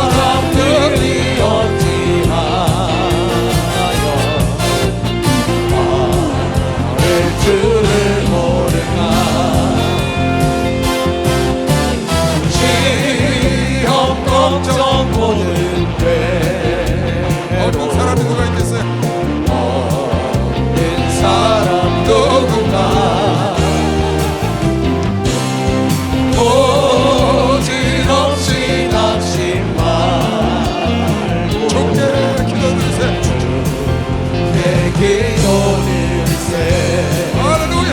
사람들이 어찌하여 말을 들을 모르나. 시험 걱정 모든 어떤 사람이 누가 있겠어요? 없는 사람 누군가. 어지럽지 낙심 말고 주께 기도드리세요. 내 기도드리세. 할렐루야.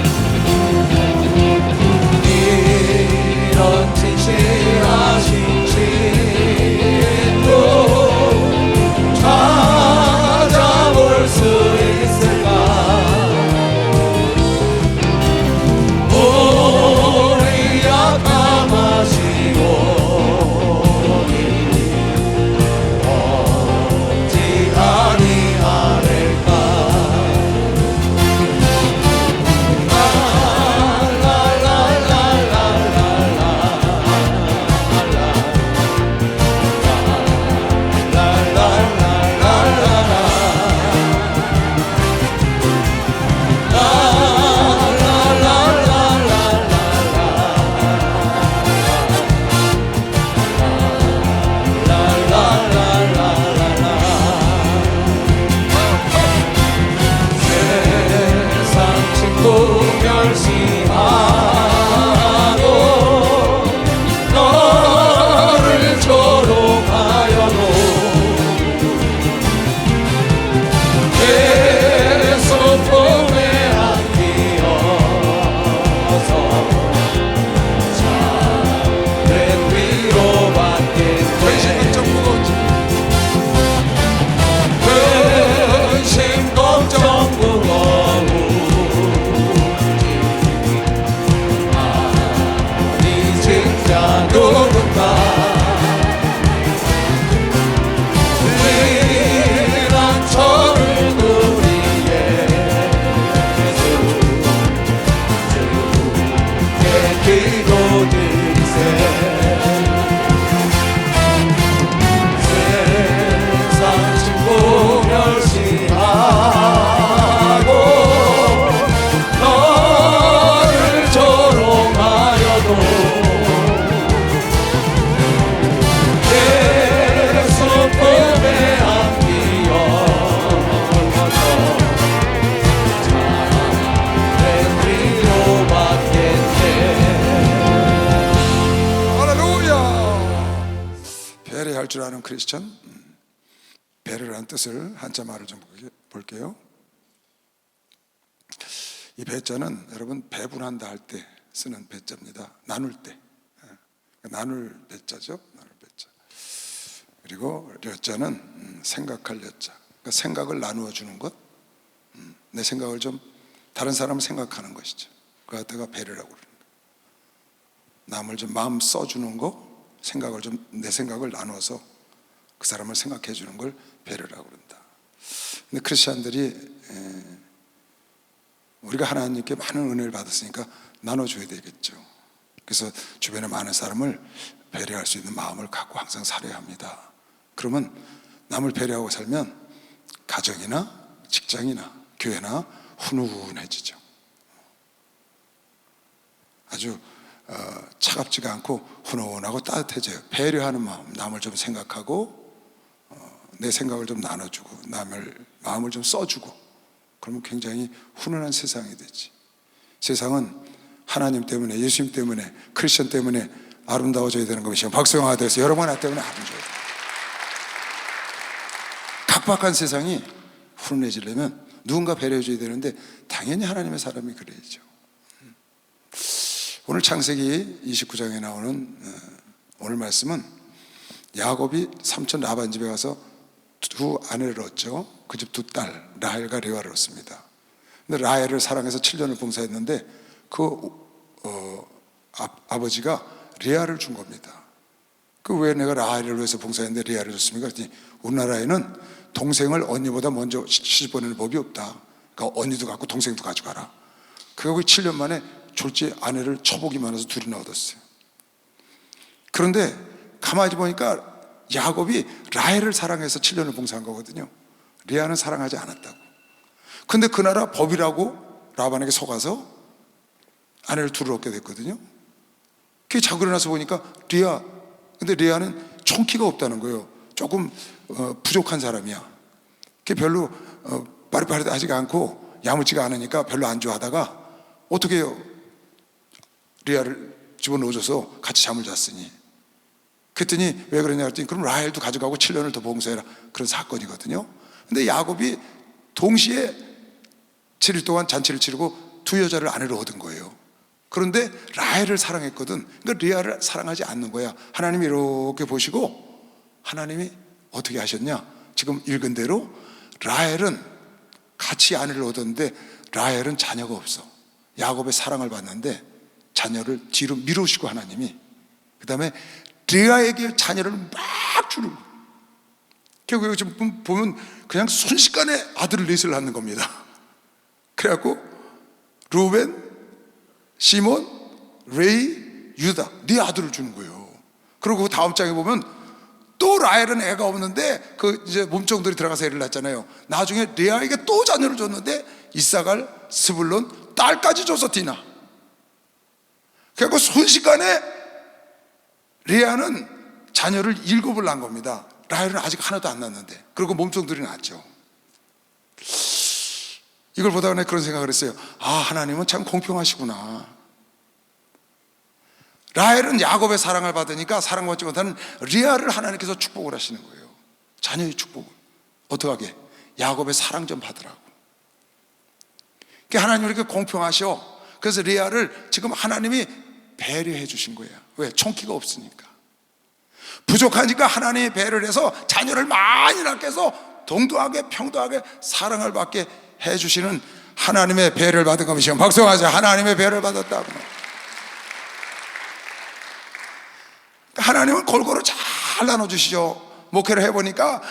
이런 진실하신 진도 찾아볼 수 있을까. 우리 약함하시오니 어찌하니 아랠까. 세상 친구 멸시하고 너를 조롱하여도 계속 품에 안기어서 작은 위로받겠네. 근심 걱정 무거운지 근심 걱정 무거운지 아니 진짜 누군가. 이란 저를 우리 예수 주께 기도드리세. 세상 친구 멸시하고 너를 조롱하여도 계속 품에 안기어서 작은 위로받겠네. 할렐루야. 배려할 줄 아는 크리스천. 배려라는 뜻을 한자말을 좀 볼게요. 이 배자는 여러분 배분한다 할 때 쓰는 배자입니다. 나눌 때. 나눌 배자죠. 나눌 배자. 그리고 려자는 생각할 려자. 그러니까 생각을 나누어 주는 것. 내 생각을 좀 다른 사람을 생각하는 것이죠. 그거 갖다가 배려라고 그럽니다. 남을 좀 마음 써주는 거, 생각을 좀 내 생각을 나눠서 그 사람을 생각해 주는 걸 배려라고 그런다. 근데 크리스천들이 우리가 하나님께 많은 은혜를 받았으니까 나눠줘야 되겠죠. 그래서 주변에 많은 사람을 배려할 수 있는 마음을 갖고 항상 살아야 합니다. 그러면 남을 배려하고 살면 가정이나 직장이나 교회나 훈훈해지죠. 아주 차갑지가 않고 훈훈하고 따뜻해져요. 배려하는 마음, 남을 좀 생각하고 내 생각을 좀 나눠주고 남을 마음을 좀 써주고, 그러면 굉장히 훈훈한 세상이 되지. 세상은 하나님 때문에, 예수님 때문에, 크리스천 때문에 아름다워져야 되는 것이요 박수영화가 돼서 여러분 하나 때문에 아름다워져야 돼. 각박한 세상이 훈훈해지려면 누군가 배려해줘야 되는데 당연히 하나님의 사람이 그래야죠. 오늘 창세기 29장에 나오는 오늘 말씀은 야곱이 삼촌 라반 집에 가서 두 아내를 얻죠. 그 집 두 딸 라헬과 레아를 얻습니다. 근데 라헬을 사랑해서 7년을 봉사했는데 아버지가 레아를 준 겁니다. 그 왜 내가 라헬을 위해서 봉사했는데 레아를 줬습니까? 그랬더니 우리나라에는 동생을 언니보다 먼저 시집 보내는 법이 없다. 그러니까 언니도 갖고 동생도 가져가라. 그리고 7년 만에 졸지 아내를 처복이 많아서 둘이나 얻었어요. 그런데 가만히 보니까 야곱이 라헬을 사랑해서 7년을 봉사한 거거든요. 레아는 사랑하지 않았다고. 근데 그 나라 법이라고 라반에게 속아서 아내를 둘을 얻게 됐거든요. 그게 자고 일어나서 보니까 레아, 근데 레아는 총기가 없다는 거예요. 조금 부족한 사람이야. 그게 별로 빠릿빠릿하지 않고 야무지가 않으니까 별로 안 좋아하다가 어떻게 해요? 레아를 집어넣어줘서 같이 잠을 잤으니. 그랬더니 왜 그러냐 그랬더니 그럼 라헬도 가져가고 7년을 더 봉사해라, 그런 사건이거든요. 근데 야곱이 동시에 7일 동안 잔치를 치르고 두 여자를 아내로 얻은 거예요. 그런데 라헬을 사랑했거든. 그러니까 레아를 사랑하지 않는 거야. 하나님이 이렇게 보시고 하나님이 어떻게 하셨냐, 지금 읽은 대로 라헬은 같이 아내를 얻었는데 라헬은 자녀가 없어. 야곱의 사랑을 받는데 자녀를 뒤로 미루시고 하나님이 그 다음에 레아에게 자녀를 막 주는 거예요. 결국 지금 보면 그냥 순식간에 아들을 넷을 낳는 겁니다. 그래갖고 루벤, 시몬, 레이, 유다 네 아들을 주는 거예요. 그리고 그 다음 장에 보면 또 라헬은 애가 없는데 그 이제 몸종들이 들어가서 애를 낳잖아요. 나중에 레아에게 또 자녀를 줬는데 이사갈, 스불론 딸까지 줘서 디나. 그래갖고 순식간에 레아는 자녀를 7을 낳은 겁니다. 라헬은 아직 하나도 안 낳았는데. 그리고 몸종들이 낳았죠. 이걸 보다가 내가 그런 생각을 했어요. 아, 하나님은 참 공평하시구나. 라헬은 야곱의 사랑을 받으니까 사랑받지 못하는 레아를 하나님께서 축복을 하시는 거예요. 자녀의 축복을. 어떻게 하게? 야곱의 사랑 좀 받으라고. 그러니까 하나님이 이렇게 공평하셔. 그래서 레아를 지금 하나님이 배려해 주신 거예요. 왜? 총기가 없으니까. 부족하니까 하나님이 배려를 해서 자녀를 많이 낳게 해서 동등하게 평등하게 사랑을 받게 해주시는 하나님의 배려를 받은 겁니다. 지금 박수하자. 하나님의 배려를 받았다고. 하나님은 골고루 잘 나눠주시죠. 목회를 해보니까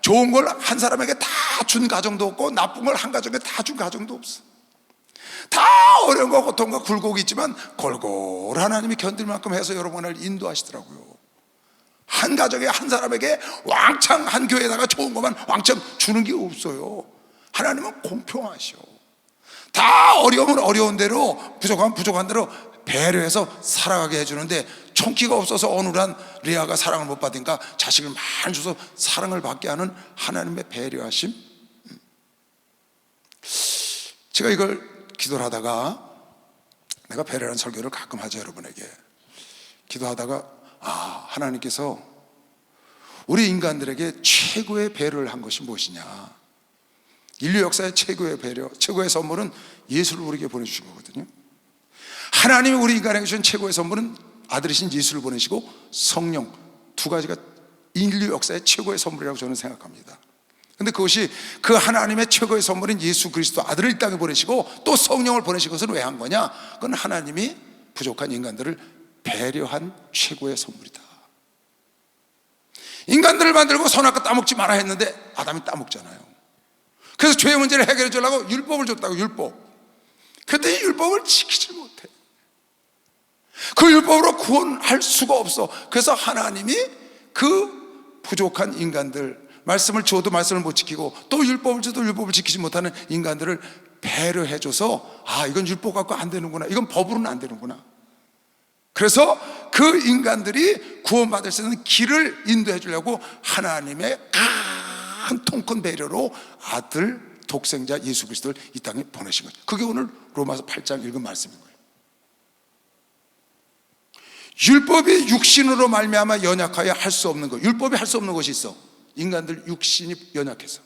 좋은 걸 한 사람에게 다 준 가정도 없고 나쁜 걸 한 가정에 다 준 가정도 없어. 다 어려운 거 고통과 굴곡이 있지만 골고루 하나님이 견딜 만큼 해서 여러분을 인도하시더라고요. 한 가정에 한 사람에게 왕창 한 교회에다가 좋은 것만 왕창 주는 게 없어요. 하나님은 공평하셔. 다 어려우면 어려운 대로 부족하면 부족한 대로 배려해서 살아가게 해주는데 총기가 없어서 어눌한 레아가 사랑을 못 받으니까 자식을 많이 줘서 사랑을 받게 하는 하나님의 배려하심. 제가 이걸 기도를 하다가, 내가 배려하는 설교를 가끔 하죠. 여러분에게 기도하다가 하나님께서 우리 인간들에게 최고의 배려를 한 것이 무엇이냐. 인류 역사의 최고의 배려, 최고의 선물은 예수를 우리에게 보내주신 거거든요. 하나님이 우리 인간에게 주신 최고의 선물은 아들이신 예수를 보내시고 성령, 두 가지가 인류 역사의 최고의 선물이라고 저는 생각합니다. 근데 그것이 그 하나님의 최고의 선물인 예수 그리스도 아들을 이 땅에 보내시고 또 성령을 보내신 것은 왜 한 거냐? 그건 하나님이 부족한 인간들을 배려한 최고의 선물이다. 인간들을 만들고 선악과 따먹지 마라 했는데 아담이 따먹잖아요. 그래서 죄의 문제를 해결해 주려고 율법을 줬다고. 율법. 그런데 이 율법을 지키지 못해. 그 율법으로 구원할 수가 없어. 그래서 하나님이 그 부족한 인간들, 말씀을 줘도 말씀을 못 지키고 또 율법을 줘도 율법을 지키지 못하는 인간들을 배려해줘서 이건 율법 갖고 안 되는구나, 이건 법으로는 안 되는구나. 그래서 그 인간들이 구원받을 수 있는 길을 인도해 주려고 하나님의 큰 통큰 배려로 아들 독생자 예수 그리스도를 이 땅에 보내신 거예요. 그게 오늘 로마서 8장 읽은 말씀인 거예요. 율법이 육신으로 말미암아 연약하여 할 수 없는 것. 율법이 할 수 없는 것이 있어. 인간들 육신이 연약해서.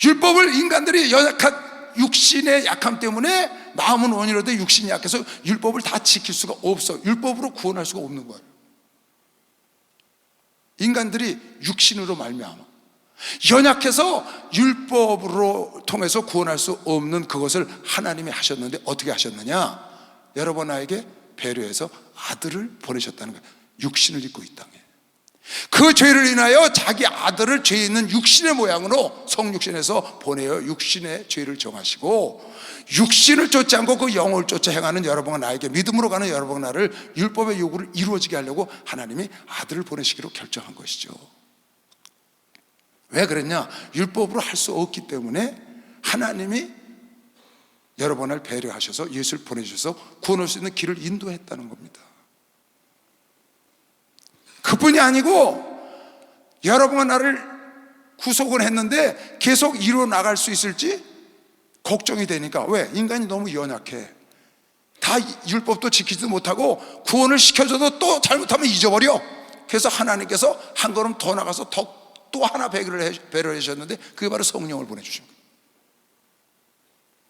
율법을 인간들이 연약한 육신의 약함 때문에 마음은 원이라도 육신이 약해서 율법을 다 지킬 수가 없어. 율법으로 구원할 수가 없는 거예요. 인간들이 육신으로 말미암아 연약해서 율법으로 통해서 구원할 수 없는 그것을 하나님이 하셨는데 어떻게 하셨느냐? 여러분 아에게 배려해서 아들을 보내셨다는 거예요. 육신을 입고 이 땅에. 그 죄를 인하여 자기 아들을 죄 있는 육신의 모양으로 성육신에서 보내어 육신의 죄를 정하시고, 육신을 쫓지 않고 그 영을 쫓아 행하는 여러분과 나에게, 믿음으로 가는 여러분과 나를 율법의 요구를 이루어지게 하려고 하나님이 아들을 보내시기로 결정한 것이죠. 왜 그랬냐? 율법으로 할 수 없기 때문에 하나님이 여러분을 배려하셔서 예수를 보내주셔서 구원할 수 있는 길을 인도했다는 겁니다. 그뿐이 아니고 여러분과 나를 구속을 했는데 계속 이루어 나갈 수 있을지 걱정이 되니까. 왜? 인간이 너무 연약해. 다 율법도 지키지도 못하고 구원을 시켜줘도 또 잘못하면 잊어버려. 그래서 하나님께서 한 걸음 더 나가서 또 하나 배려해 주셨는데 그게 바로 성령을 보내주신 거예요.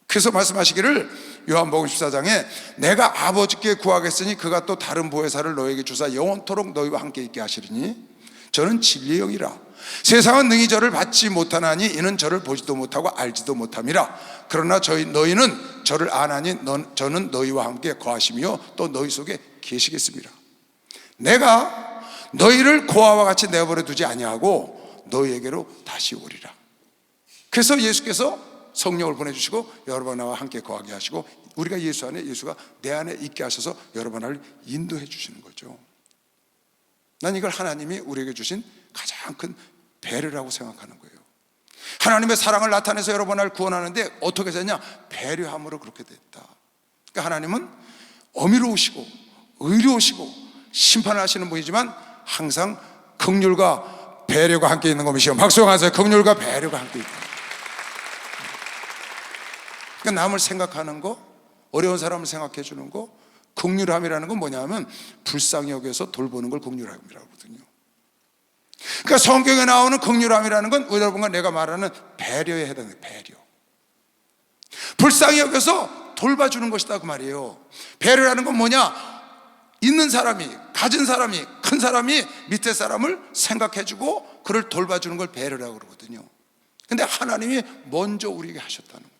그래서 말씀하시기를 요한복음 14장에 내가 아버지께 구하겠으니 그가 또 다른 보혜사를 너에게 주사 영원토록 너희와 함께 있게 하시리니 저는 진리의 영이라. 세상은 능히 저를 받지 못하나니 이는 저를 보지도 못하고 알지도 못함이라. 그러나 너희는 저를 아나니 저는 너희와 함께 거하시며 또 너희 속에 계시겠습니다. 내가 너희를 고아와 같이 내버려 두지 아니하고 너희에게로 다시 오리라. 그래서 예수께서 성령을 보내주시고 여러분 나와 함께 거하게 하시고 우리가 예수 안에, 예수가 내 안에 있게 하셔서 여러분 나를 인도해 주시는 거죠. 난 이걸 하나님이 우리에게 주신 가장 큰 배려라고 생각하는 거예요. 하나님의 사랑을 나타내서 여러분 나를 구원하는데 어떻게 됐냐? 배려함으로 그렇게 됐다. 그러니까 하나님은 어미로우시고 의로우시고 심판하시는 분이지만 항상 긍휼과 배려가 함께 있는 것이요. 박수하세요. 긍휼과 배려가 함께 있다. 그러니까 남을 생각하는 거, 어려운 사람을 생각해 주는 거, 긍휼함이라는 건 뭐냐면 불쌍히 여겨서 돌보는 걸 긍휼함이라고 하거든요. 그러니까 성경에 나오는 긍휼함이라는 건 여러분과 내가 말하는 배려에 해당해요. 배려. 불쌍히 여겨서 돌봐주는 것이다 그 말이에요. 배려라는 건 뭐냐? 있는 사람이, 가진 사람이, 큰 사람이 밑에 사람을 생각해주고 그를 돌봐주는 걸 배려라고 그러거든요. 근데 하나님이 먼저 우리에게 하셨다는 거예요.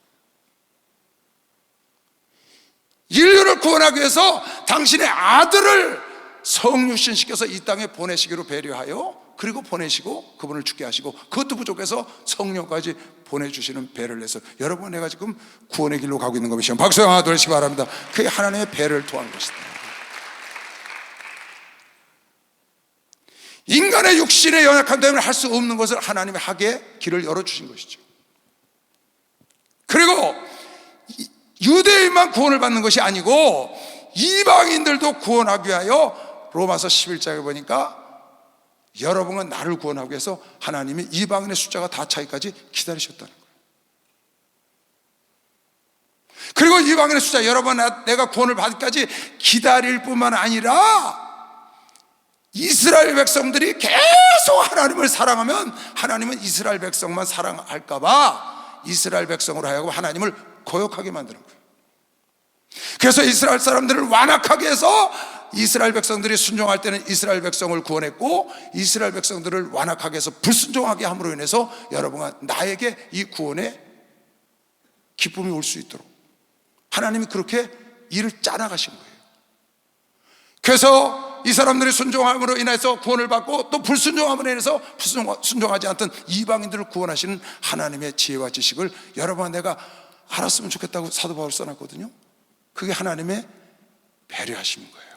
인류를 구원하기 위해서 당신의 아들을 성육신시켜서 이 땅에 보내시기로 배려하여, 그리고 보내시고 그분을 죽게 하시고 그것도 부족해서 성령까지 보내주시는 배려를 해서 여러분 내가 지금 구원의 길로 가고 있는 것이죠. 박수 하나 돌리시기 바랍니다. 그게 하나님의 배려를 통한 것이다. 인간의 육신의 연약함 때문에 할 수 없는 것을 하나님이 하게 길을 열어주신 것이죠. 그리고 유대인만 구원을 받는 것이 아니고 이방인들도 구원하기 위하여 로마서 11장에 보니까 여러분과 나를 구원하기 위해서 하나님이 이방인의 숫자가 다 차기까지 기다리셨다는 거예요. 그리고 이방인의 숫자, 여러분 내가 구원을 받기까지 기다릴 뿐만 아니라 이스라엘 백성들이 계속 하나님을 사랑하면 하나님은 이스라엘 백성만 사랑할까봐 이스라엘 백성으로 하여금 하나님을 거역하게 만드는 거예요. 그래서 이스라엘 사람들을 완악하게 해서 이스라엘 백성들이 순종할 때는 이스라엘 백성을 구원했고, 이스라엘 백성들을 완악하게 해서 불순종하게 함으로 인해서 여러분과 나에게 이 구원의 기쁨이 올 수 있도록 하나님이 그렇게 일을 짜나가신 거예요. 그래서 이 사람들이 순종함으로 인해서 구원을 받고 또 불순종함으로 인해서 순종하지 않던 이방인들을 구원하시는 하나님의 지혜와 지식을 여러분과 내가 알았으면 좋겠다고 사도 바울 써놨거든요. 그게 하나님의 배려하심인 거예요.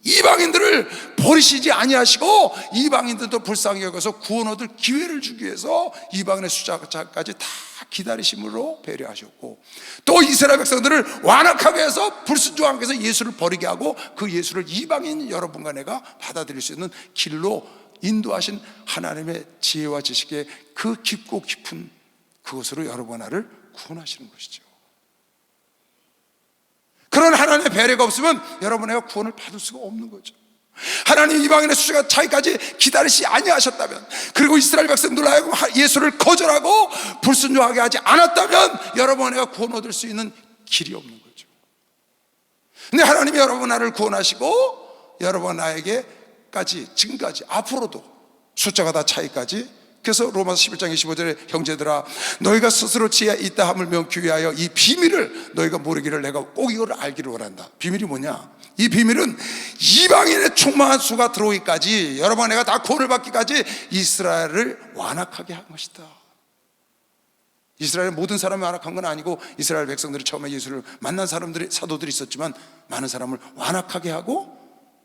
이방인들을 버리시지 아니하시고 이방인들도 불쌍히 여겨서 구원 얻을 기회를 주기 위해서 이방인의 숫자까지 다 기다리심으로 배려하셨고, 또 이스라엘 백성들을 완악하게 해서 불순종하게 해서 예수를 버리게 하고 그 예수를 이방인 여러분과 내가 받아들일 수 있는 길로 인도하신 하나님의 지혜와 지식의 그 깊고 깊은 그것으로 여러분과 나를 구원하시는 것이죠. 그런 하나님의 배려가 없으면 여러분의 구원을 받을 수가 없는 거죠. 하나님 이방인의 숫자가 차기까지 기다리시 아니하셨다면, 그리고 이스라엘 백성들로 하여금 예수를 거절하고 불순종하게 하지 않았다면 여러분과 구원 얻을 수 있는 길이 없는 거죠. 근데 하나님이 여러분 나를 구원하시고 여러분 나에게까지 지금까지 앞으로도 숫자가 다 차이까지 그래서 로마서 11장 25절에 형제들아 너희가 스스로 지혜에 있다 함을 명기 위하여 이 비밀을 너희가 모르기를 내가 꼭 이걸 알기를 원한다. 비밀이 뭐냐? 이 비밀은 이방인의 충만한 수가 들어오기까지, 여러분 내가 다 구원을 받기까지 이스라엘을 완악하게 한 것이다. 이스라엘 모든 사람이 완악한 건 아니고, 이스라엘 백성들이 처음에 예수를 만난 사람들이, 사도들이 있었지만 많은 사람을 완악하게 하고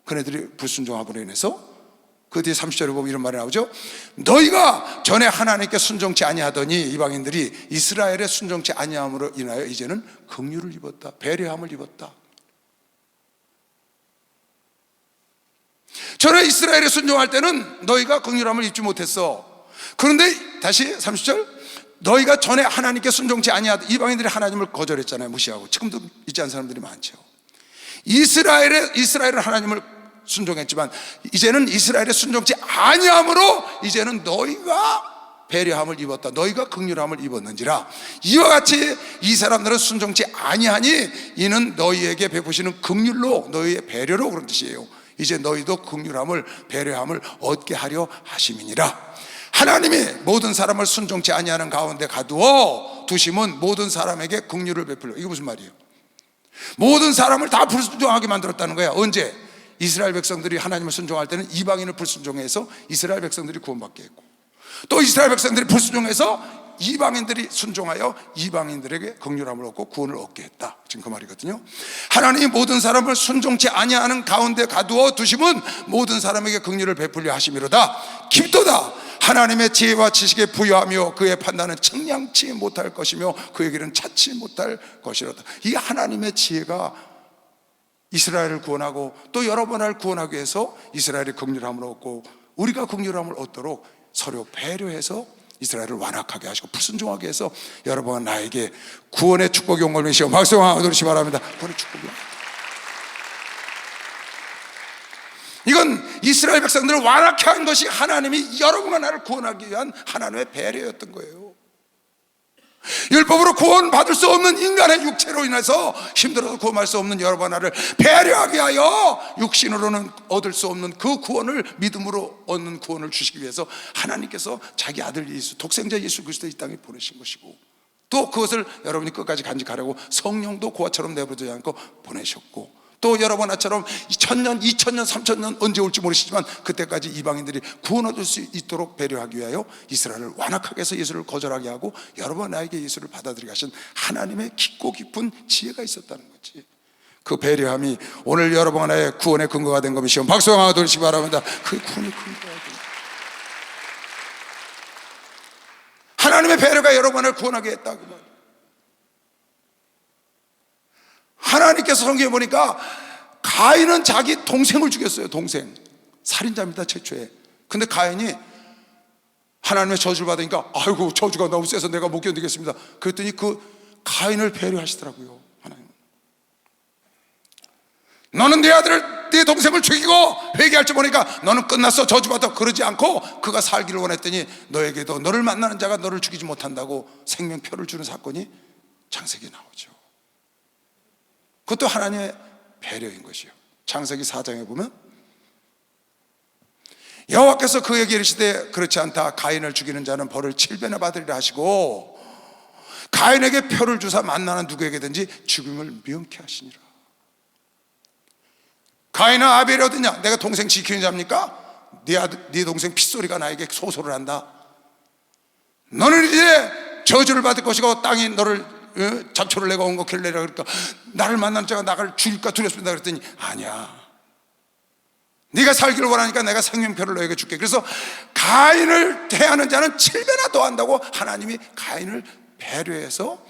그네들이 불순종함으로 인해서, 그 뒤에 30절에 보면 이런 말이 나오죠. 너희가 전에 하나님께 순종치 아니하더니 이방인들이 이스라엘의 순종치 아니함으로 인하여 이제는 긍휼을 입었다, 배려함을 입었다. 전에 이스라엘에 순종할 때는 너희가 긍휼함을 입지 못했어. 그런데 다시 30절, 너희가 전에 하나님께 순종치 아니하던, 이방인들이 하나님을 거절했잖아요. 무시하고. 지금도 있지 않은 사람들이 많죠. 이스라엘은 하나님을 순종했지만 이제는 이스라엘의 순종치 아니함으로 이제는 너희가 배려함을 입었다, 너희가 긍휼함을 입었는지라. 이와 같이 이 사람들은 순종치 아니하니 이는 너희에게 베푸시는 긍휼로, 너희의 배려로, 그런 뜻이에요. 이제 너희도 긍휼함을, 배려함을 얻게 하려 하심이니라. 하나님이 모든 사람을 순종치 아니하는 가운데 가두어 두심은 모든 사람에게 긍휼을 베풀려. 이게 무슨 말이에요? 모든 사람을 다 불순종하게 만들었다는 거야. 언제? 이스라엘 백성들이 하나님을 순종할 때는 이방인을 불순종해서 이스라엘 백성들이 구원받게 했고, 또 이스라엘 백성들이 불순종해서 이방인들이 순종하여 이방인들에게 긍휼함을 얻고 구원을 얻게 했다. 지금 그 말이거든요. 하나님이 모든 사람을 순종치 아니하는 가운데 가두어 두심은 모든 사람에게 긍휼을 베풀려 하심이로다. 깊도다. 하나님의 지혜와 지식에 부여하며 그의 판단은 측량치 못할 것이며 그의 길은 찾지 못할 것이로다. 이 하나님의 지혜가 이스라엘을 구원하고 또 여러 번을 구원하기 위해서 이스라엘이 긍휼함을 얻고 우리가 긍휼함을 얻도록 서로 배려해서 이스라엘을 완악하게 하시고 불순종하게 해서 여러분 나에게 구원의 축복이 온 걸 믿으시고 박수하도록 바랍니다. 구원의 축복이. 이건 이스라엘 백성들을 완악케 한 것이 하나님이 여러분과 나를 구원하기 위한 하나님의 배려였던 거예요. 율법으로 구원받을 수 없는 인간의 육체로 인해서 힘들어서 구원할 수 없는 여러분 나를 배려하게 하여 육신으로는 얻을 수 없는 그 구원을 믿음으로 얻는 구원을 주시기 위해서 하나님께서 자기 아들 예수, 독생자 예수 그리스도 이 땅에 보내신 것이고, 또 그것을 여러분이 끝까지 간직하려고 성령도 고아처럼 내버려두지 않고 보내셨고, 또 여러분 나처럼 1000년, 2000년, 3000년 언제 올지 모르시지만 그때까지 이방인들이 구원 얻을 수 있도록 배려하기 위하여 이스라엘을 완악하게 해서 예수를 거절하게 하고 여러분 나에게 예수를 받아들이게 하신 하나님의 깊고 깊은 지혜가 있었다는 거지. 그 배려함이 오늘 여러분 하나의 구원의 근거가 된 것이시오. 박수 한번 돌리시기 바랍니다. 그 구원의 근거가 된, 하나님의 배려가 여러분을 구원하게 했다 그 말이에요. 하나님께서 성경에 보니까 가인은 자기 동생을 죽였어요. 동생, 살인자입니다 최초에. 근데 가인이 하나님의 저주를 받으니까 아이고 저주가 너무 세서 내가 못 견디겠습니다. 그랬더니 그 가인을 배려하시더라고요. 하나님, 너는 내 아들을, 내 동생을 죽이고 회개할 줄 모르니까 너는 끝났어, 저주받아. 그러지 않고 그가 살기를 원했더니 너에게도 너를 만나는 자가 너를 죽이지 못한다고 생명표를 주는 사건이 창세기에 나오죠. 그것도 하나님의 배려인 것이요. 창세기 4장에 보면 여호와께서 그에게 이르시되 그렇지 않다, 가인을 죽이는 자는 벌을 7배나 받으리라 하시고 가인에게 표를 주사 만나는 누구에게든지 죽임을 명케 하시니라. 가인은 아벨이 어디냐? 내가 동생 지키는 자입니까? 네 동생 핏소리가 나에게 소소를 한다. 너는 이제 저주를 받을 것이고 땅이 너를 잡초를 내가 온 거 길래라. 그러니까 나를 만난 자가 나를 죽일까 두렵습니다. 그랬더니 아니야, 네가 살기를 원하니까 내가 생명표를 너에게 줄게. 그래서 가인을 대하는 자는 7배나 더한다고 하나님이 가인을 배려해서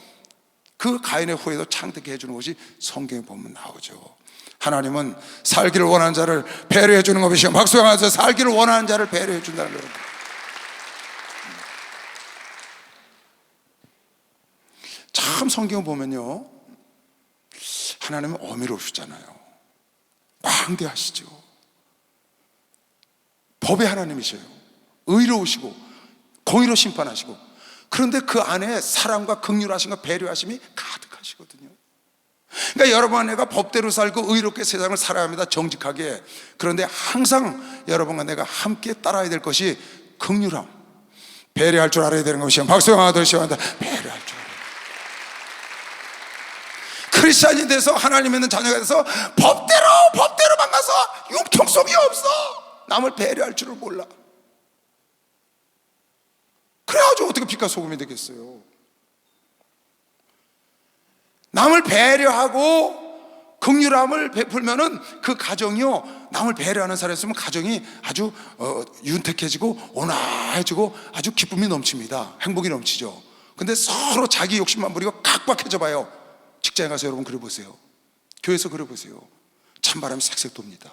그 가인의 후예도 창득해 주는 것이 성경에 보면 나오죠. 하나님은 살기를 원하는 자를 배려해 주는 것이요. 박수 한번 살기를 원하는 자를 배려해 준다는 거예요. 참 성경 보면요, 하나님은 어미로우시잖아요. 광대하시죠. 법의 하나님이셔요. 의로우시고 공의로 심판하시고, 그런데 그 안에 사랑과 긍휼하심과 배려하심이 가득하시거든요. 그러니까 여러분 내가 법대로 살고 의롭게 세상을 살아야 합니다. 정직하게. 그런데 항상 여러분과 내가 함께 따라야 될 것이 긍휼함, 배려할 줄 알아야 되는 것이요. 박수 한번 더 시원하다. 배려할 줄 알아야 돼. 크리스찬이 돼서 하나님 있는 자녀가 돼서 법대로만 가서 융통성이 없어. 남을 배려할 줄을 몰라. 그래가지고 어떻게 빛과 소금이 되겠어요? 남을 배려하고 긍휼함을 베풀면은 그 가정이요, 남을 배려하는 사람이었으면 가정이 아주 윤택해지고 온화해지고 아주 기쁨이 넘칩니다. 행복이 넘치죠. 근데 서로 자기 욕심만 부리고 각박해져 봐요. 직장에 가서 여러분 그래 보세요. 교회에서 그래 보세요. 찬바람이 색색 돕니다.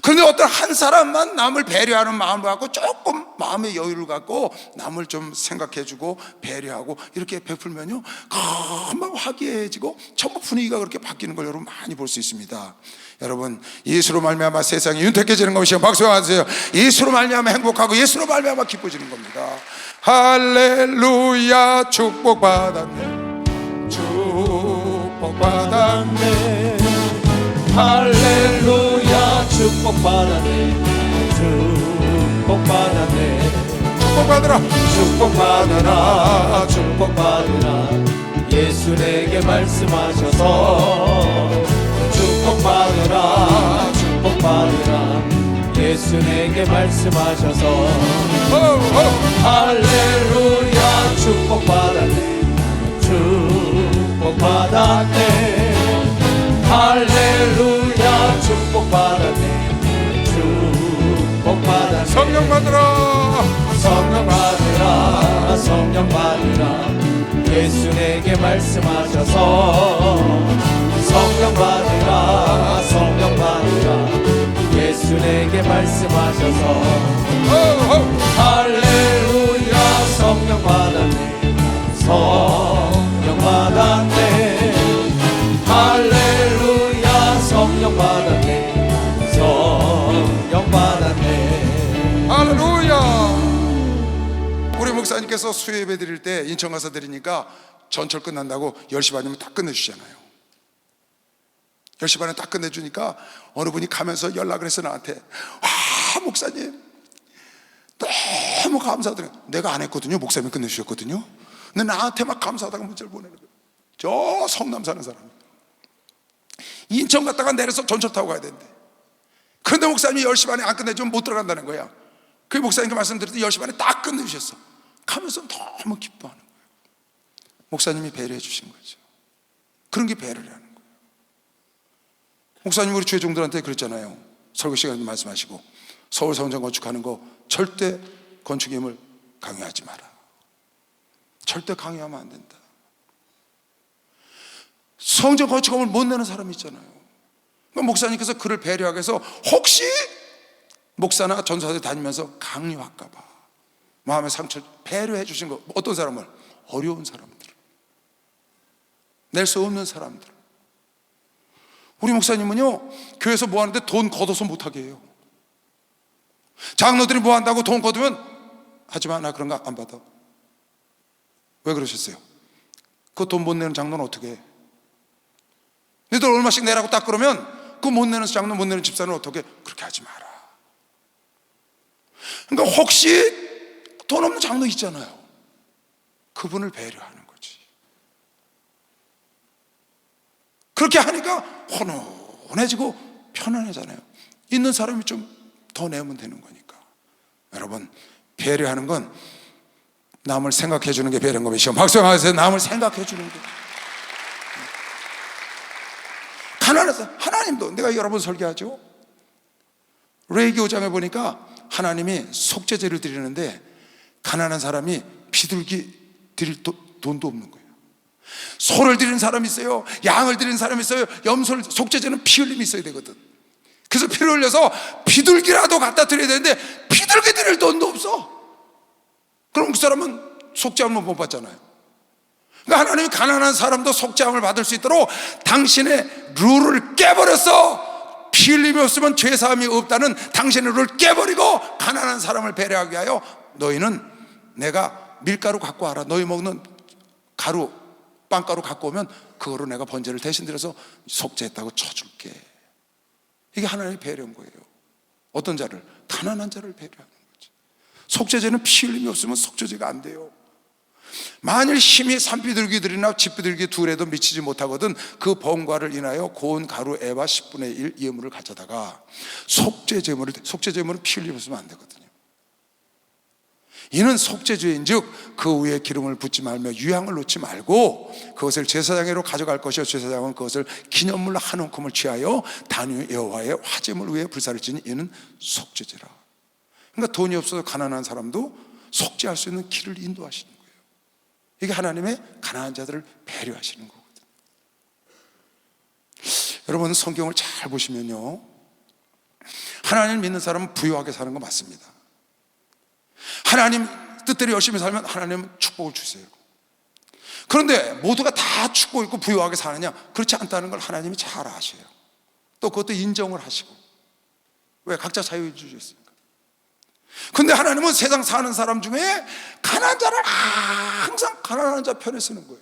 그런데 어떤 한 사람만 남을 배려하는 마음을 갖고 조금 마음의 여유를 갖고 남을 좀 생각해주고 배려하고 이렇게 베풀면요, 금방 화기애애해지고 전부 분위기가 그렇게 바뀌는 걸 여러분 많이 볼 수 있습니다. 여러분, 예수로 말미암아 세상이 윤택해지는 것이요. 박수 하세요. 예수로 말미암아 행복하고 예수로 말미암아 기뻐지는 겁니다. 할렐루야. 축복받았네. 축복받았네. 할렐루야. 축복받았네. 축복받았네. 축복받으라. 축복받으라. 축복받으라. 예수 내게 말씀하셔서 축복받으라. 축복받으라. 예수 내게 말씀하셔서 할렐루야. 축복받았네. 축복받았네. 할렐루야. 축복받았네. 축복받았네. 성령 받으라. 성령 받으라. 성령 받으라. 예수 내게 말씀하셔서 성령 받으라. 성령 받으라. 예수 내게 말씀하셔서 할렐루야. 성령 받았네. 성령 받았네. 할렐루야. 성령 받았네. 성령 받았네. 할렐루야. 우리 목사님께서 수요예배 드릴 때 인천 가서 드리니까 전철 끝난다고 10시 반이면 딱 끝내주잖아요. 10시 반에 딱 끝내주니까 어느 분이 가면서 연락을 해서 나한테, 와, 목사님 너무 감사드려요. 내가 안 했거든요. 목사님이 끝내주셨거든요. 근데 나한테 막 감사하다가 문자를 보내는 거예요. 저 성남 사는 사람, 인천 갔다가 내려서 전철 타고 가야 되는데, 그런데 목사님이 10시 반에 안 끝내주면 못 들어간다는 거야. 그 목사님께 말씀드렸더니 10시 반에 딱 끝내주셨어. 가면서 너무 기뻐하는 거예요. 목사님이 배려해 주신 거죠. 그런 게 배려를 하는 거예요. 목사님 우리 주의 종들한테 그랬잖아요. 설교 시간에 말씀하시고, 서울 성전 건축하는 거 절대 건축임을 강요하지 마라. 절대 강요하면 안 된다. 성전 건축금을 못 내는 사람이 있잖아요. 목사님께서 그를 배려하기 위해서 혹시 목사나 전사들 다니면서 강요할까 봐 마음의 상처를 배려해 주신 거. 어떤 사람을? 어려운 사람들, 낼 수 없는 사람들. 우리 목사님은요, 교회에서 뭐 하는데 돈 걷어서 못하게 해요. 장로들이 뭐 한다고 돈 걷으면 하지마, 나 그런 거 안 받아. 왜 그러셨어요? 그 돈 못 내는 장로는 어떻게 해? 너희들 얼마씩 내라고 딱 그러면 그 못 내는 장로, 못 내는 집사는 어떻게 해? 그렇게 하지 마라. 그러니까 혹시 돈 없는 장로 있잖아요. 그분을 배려하는 거지. 그렇게 하니까 혼돈해지고 편안해잖아요. 있는 사람이 좀 더 내면 되는 거니까. 여러분, 배려하는 건 남을 생각해 주는 게 배려인 것이죠. 박수하세요. 남을 생각해 주는 게. 가난해서 하나님도, 내가 여러 번 설교하죠. 레위기 5장에 보니까 하나님이 속죄제를 드리는데 가난한 사람이 비둘기 드릴 돈도 없는 거예요. 소를 드리는 사람이 있어요. 양을 드리는 사람이 있어요. 염소를, 속죄제는 피 흘림이 있어야 되거든. 그래서 피를 흘려서 비둘기라도 갖다 드려야 되는데 비둘기 드릴 돈도 없어. 그럼 그 사람은 속죄함을 못 받잖아요. 그러니까 하나님이 가난한 사람도 속죄함을 받을 수 있도록 당신의 룰을 깨버렸어. 피 흘림이 없으면 죄사함이 없다는 당신의 룰을 깨버리고 가난한 사람을 배려하기 위하여 너희는 내가 밀가루 갖고 와라. 너희 먹는 가루, 빵가루 갖고 오면 그거로 내가 번제를 대신 드려서 속죄했다고 쳐줄게. 이게 하나님의 배려인 거예요. 어떤 자를? 가난한 자를 배려하는 거죠. 속죄제는 피 흘림이 없으면 속죄제가 안 돼요. 만일 힘이 산비둘기들이나 집비둘기 둘에도 미치지 못하거든 그 범과를 인하여 고운 가루 에바 10분의 1 예물을 가져다가 속죄제물은 피 흘림이 없으면 안 되거든요. 이는 속죄죄인즉 그 위에 기름을 붓지 말며 유향을 놓지 말고 그것을 제사장으로 가져갈 것이요 제사장은 그것을 기념물로 한 움큼을 취하여 단위 여호와의 화제물 위에 불사를 지니 이는 속죄제라. 그러니까 돈이 없어서 가난한 사람도 속죄할 수 있는 길을 인도하시는 거예요. 이게 하나님의 가난한 자들을 배려하시는 거거든요. 여러분 성경을 잘 보시면요, 하나님을 믿는 사람은 부유하게 사는 거 맞습니다. 하나님 뜻대로 열심히 살면 하나님은 축복을 주세요. 그런데 모두가 다 축복 있고 부유하게 사느냐? 그렇지 않다는 걸 하나님이 잘 아셔요. 또 그것도 인정을 하시고. 왜? 각자 자유주의에 있으니까. 근데 하나님은 세상 사는 사람 중에 가난한 자를 항상 가난한 자 편에 쓰는 거예요.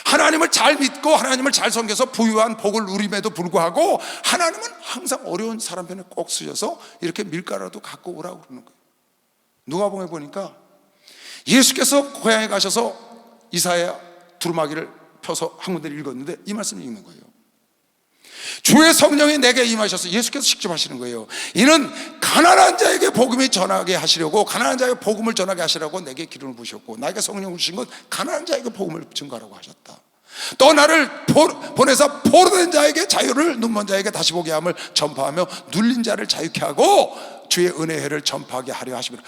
하나님을 잘 믿고 하나님을 잘 섬겨서 부유한 복을 누림에도 불구하고 하나님은 항상 어려운 사람 편에 꼭 쓰셔서 이렇게 밀가루라도 갖고 오라고 그러는 거예요. 누가복음에 보니까 예수께서 고향에 가셔서 이사야 두루마기를 펴서 한 군데를 읽었는데 이 말씀을 읽는 거예요. 주의 성령이 내게 임하셔서, 예수께서 직접 하시는 거예요. 이는 가난한 자에게 복음을 전하게 하시려고, 가난한 자에게 복음을 전하게 하시라고 내게 기름을 부으셨고, 나에게 성령을 주신 것 가난한 자에게 복음을 증거하라고 하셨다. 또 나를 보내서 포로된 자에게 자유를, 눈먼 자에게 다시 보게 함을 전파하며 눌린 자를 자유케 하고 주의 은혜를 전파하게 하려 하십니다.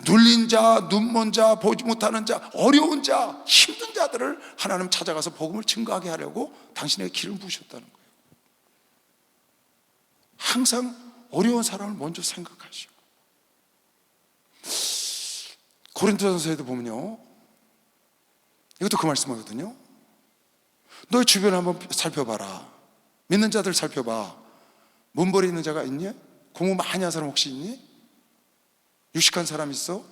눌린 자, 눈먼 자, 보지 못하는 자, 어려운 자, 힘든 자들을 하나님 찾아가서 복음을 증거하게 하려고 당신에게 기름을 부으셨다는 거예요. 항상 어려운 사람을 먼저 생각하시고. 고린도전서에도 보면요, 이것도 그 말씀하거든요. 너의 주변 한번 살펴봐라. 믿는 자들 살펴봐. 문벌에 있는 자가 있니? 공부 많이 한 사람 혹시 있니? 유식한 사람 있어?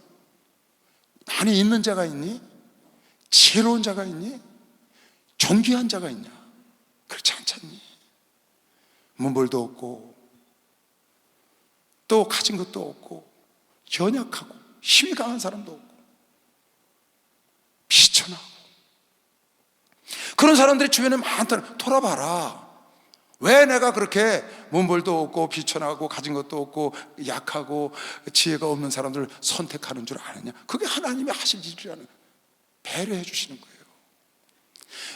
많이 있는 자가 있니? 지혜로운 자가 있니? 존귀한 자가 있냐? 그렇지 않잖니? 문벌도 없고 또 가진 것도 없고 연약하고 힘이 강한 사람도 없고 비천하고 그런 사람들이 주변에 많다는. 돌아봐라. 왜 내가 그렇게 문벌도 없고 비천하고 가진 것도 없고 약하고 지혜가 없는 사람들을 선택하는 줄 아느냐? 그게 하나님이 하실 일이라는, 배려해 주시는 거예요.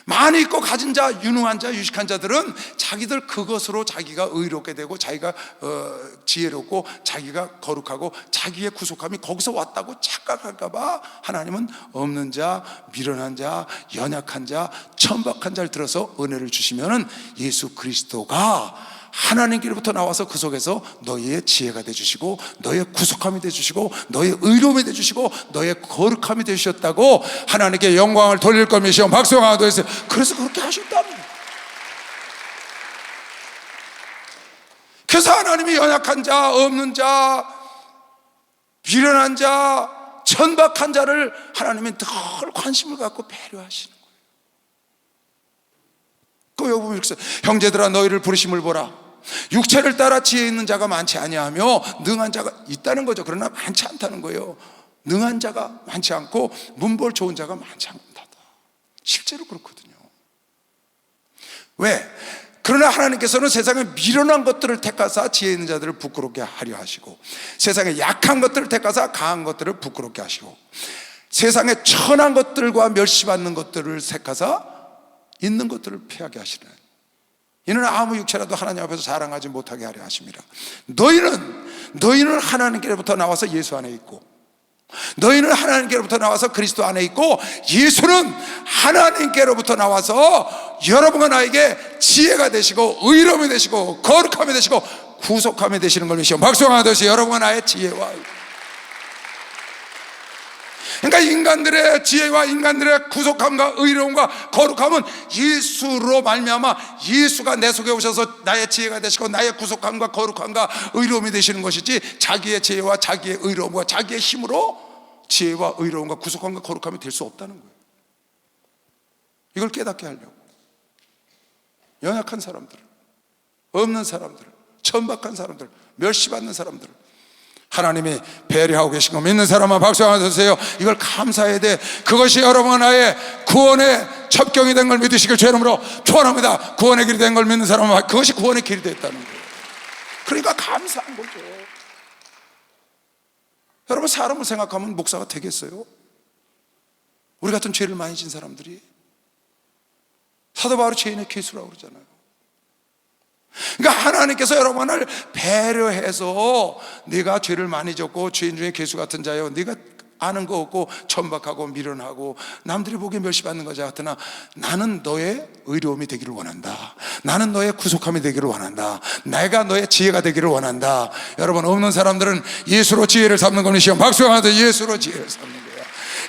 많이 있고 가진 자, 유능한 자, 유식한 자들은 자기들 그것으로 자기가 의롭게 되고 자기가 지혜롭고 자기가 거룩하고 자기의 구속함이 거기서 왔다고 착각할까 봐 하나님은 없는 자, 미련한 자, 연약한 자, 천박한 자를 들어서 은혜를 주시면은 예수 그리스도가 하나님께로부터 나와서 그 속에서 너희의 지혜가 되주시고 너희의 구속함이 되주시고 너희의 의로움이 되주시고 너희의 거룩함이 되주셨다고 하나님께 영광을 돌릴 것이요 박수가 되었어요. 그래서 그렇게 하셨다는 거예요. 그래서 하나님이 연약한 자, 없는 자, 미련한 자, 천박한 자를 하나님은 늘 관심을 갖고 배려하시는 거예요. 그 여기 보면 이렇게 써요. 형제들아 너희를 부르심을 보라. 육체를 따라 지혜 있는 자가 많지 아니하며 능한 자가 있다는 거죠. 그러나 많지 않다는 거예요. 능한 자가 많지 않고 문벌 좋은 자가 많지 않다. 실제로 그렇거든요. 왜? 그러나 하나님께서는 세상에 미련한 것들을 택하사 지혜 있는 자들을 부끄럽게 하려 하시고, 세상에 약한 것들을 택하사 강한 것들을 부끄럽게 하시고, 세상에 천한 것들과 멸시받는 것들을 택하사 있는 것들을 피하게 하시는, 이는 아무 육체라도 하나님 앞에서 자랑하지 못하게 하려 하십니다. 너희는 하나님께로부터 나와서 예수 안에 있고, 너희는 하나님께로부터 나와서 그리스도 안에 있고, 예수는 하나님께로부터 나와서 여러분과 나에게 지혜가 되시고 의로움이 되시고 거룩함이 되시고 구속함이 되시는 걸 믿으시오. 박수 하나 더 주시오. 여러분과 나의 지혜와, 그러니까 인간들의 지혜와 인간들의 구속함과 의로움과 거룩함은 예수로 말미암아, 예수가 내 속에 오셔서 나의 지혜가 되시고 나의 구속함과 거룩함과 의로움이 되시는 것이지, 자기의 지혜와 자기의 의로움과 자기의 힘으로 지혜와 의로움과 구속함과 거룩함이 될 수 없다는 거예요. 이걸 깨닫게 하려고 연약한 사람들, 없는 사람들, 천박한 사람들, 멸시받는 사람들 하나님이 배려하고 계신 거 믿는 사람만 박수 한번 주세요. 이걸 감사해야 돼. 그것이 여러분 나의 구원의 첩경이 된 걸 믿으시길 주의 이름으로 축원합니다. 구원의 길이 된 걸 믿는 사람은 그것이 구원의 길이 됐다는 거예요. 그러니까 감사한 거죠. 여러분, 사람을 생각하면 목사가 되겠어요? 우리 같은 죄를 많이 진 사람들이. 사도 바울이 죄인의 괴수라고 그러잖아요. 그러니까 하나님께서 여러분을 배려해서 네가 죄를 많이 졌고 죄인 중에 괴수 같은 자여, 네가 아는 거 없고 천박하고 미련하고 남들이 보기에 멸시받는 거자 같으나 나는 너의 의로움이 되기를 원한다. 나는 너의 구속함이 되기를 원한다. 내가 너의 지혜가 되기를 원한다. 여러분, 없는 사람들은 예수로 지혜를 삼는 것이요, 박수가 하되 예수로 지혜를 삼는 거예요.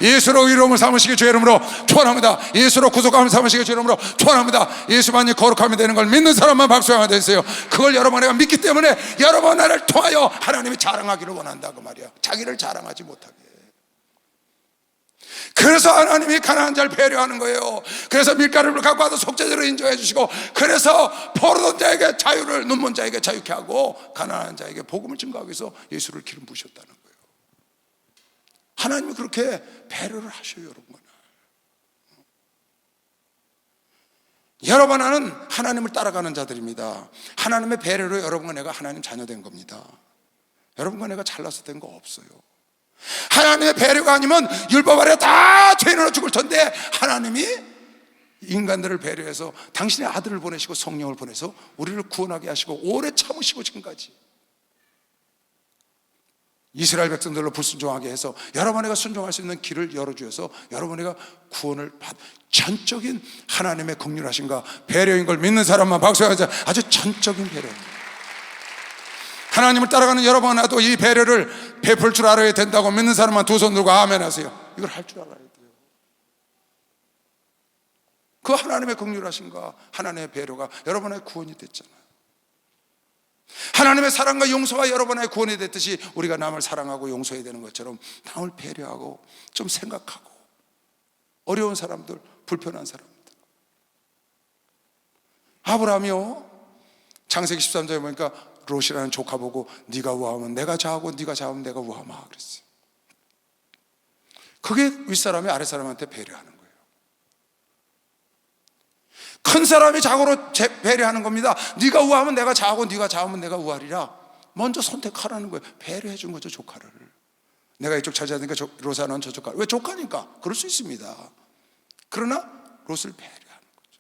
예수로 의로움을 삼으시길 주의 이름으로 축원합니다. 예수로 구속함을 삼으시길 주의 이름으로 축원합니다. 예수만이 거룩함이 되는 걸 믿는 사람만 박수가 되세요. 그걸 여러분이 믿기 때문에 여러분 나를 통하여 하나님이 자랑하기를 원한다 그 말이야. 자기를 자랑하지 못하게. 그래서 하나님이 가난한 자를 배려하는 거예요. 그래서 밀가루를 갖고 와서 속죄제로 인정해 주시고, 그래서 포로된 자에게 자유를, 눈먼 자에게 자유케 하고 가난한 자에게 복음을 증거하기 위해서 예수를 기름 부으셨다는 거예요. 하나님이 그렇게 배려를 하셔요, 여러분. 여러분, 나는 하나님을 따라가는 자들입니다. 하나님의 배려로 여러분과 내가 하나님 자녀 된 겁니다. 여러분과 내가 잘나서 된 거 없어요. 하나님의 배려가 아니면 율법 아래 다 죄인으로 죽을 텐데, 하나님이 인간들을 배려해서 당신의 아들을 보내시고 성령을 보내서 우리를 구원하게 하시고 오래 참으시고 지금까지 이스라엘 백성들로 불순종하게 해서 여러분에게 순종할 수 있는 길을 열어주셔서 여러분에게 구원을 전적인 하나님의 긍휼하심과 배려인 걸 믿는 사람만 박수하자. 아주 전적인 배려입니다. 하나님을 따라가는 여러분 나도 이 배려를 베풀 줄 알아야 된다고 믿는 사람만 두 손 들고 아멘 하세요. 이걸 할 줄 알아야 돼요. 그 하나님의 긍휼하심과 하나님의 배려가 여러분의 구원이 됐잖아요. 하나님의 사랑과 용서가 여러분의 구원이 됐듯이 우리가 남을 사랑하고 용서해야 되는 것처럼 남을 배려하고 좀 생각하고, 어려운 사람들, 불편한 사람들. 아브라함이요, 창세기 13장에 보니까 롯이라는 조카 보고 네가 우하면 내가 좌하고 네가 좌하면 내가 우하마 그랬어요. 그게 윗사람이 아랫사람한테 배려하는 거예요. 큰 사람이 작으로 배려하는 겁니다. 네가 우하면 내가 좌하고 네가 좌하면 내가 우하리라. 먼저 선택하라는 거예요. 배려해 준 거죠, 조카를. 내가 이쪽 차지하니까 롯아 넌 저쪽 가. 왜? 조카니까 그럴 수 있습니다. 그러나 롯을 배려하는 거죠.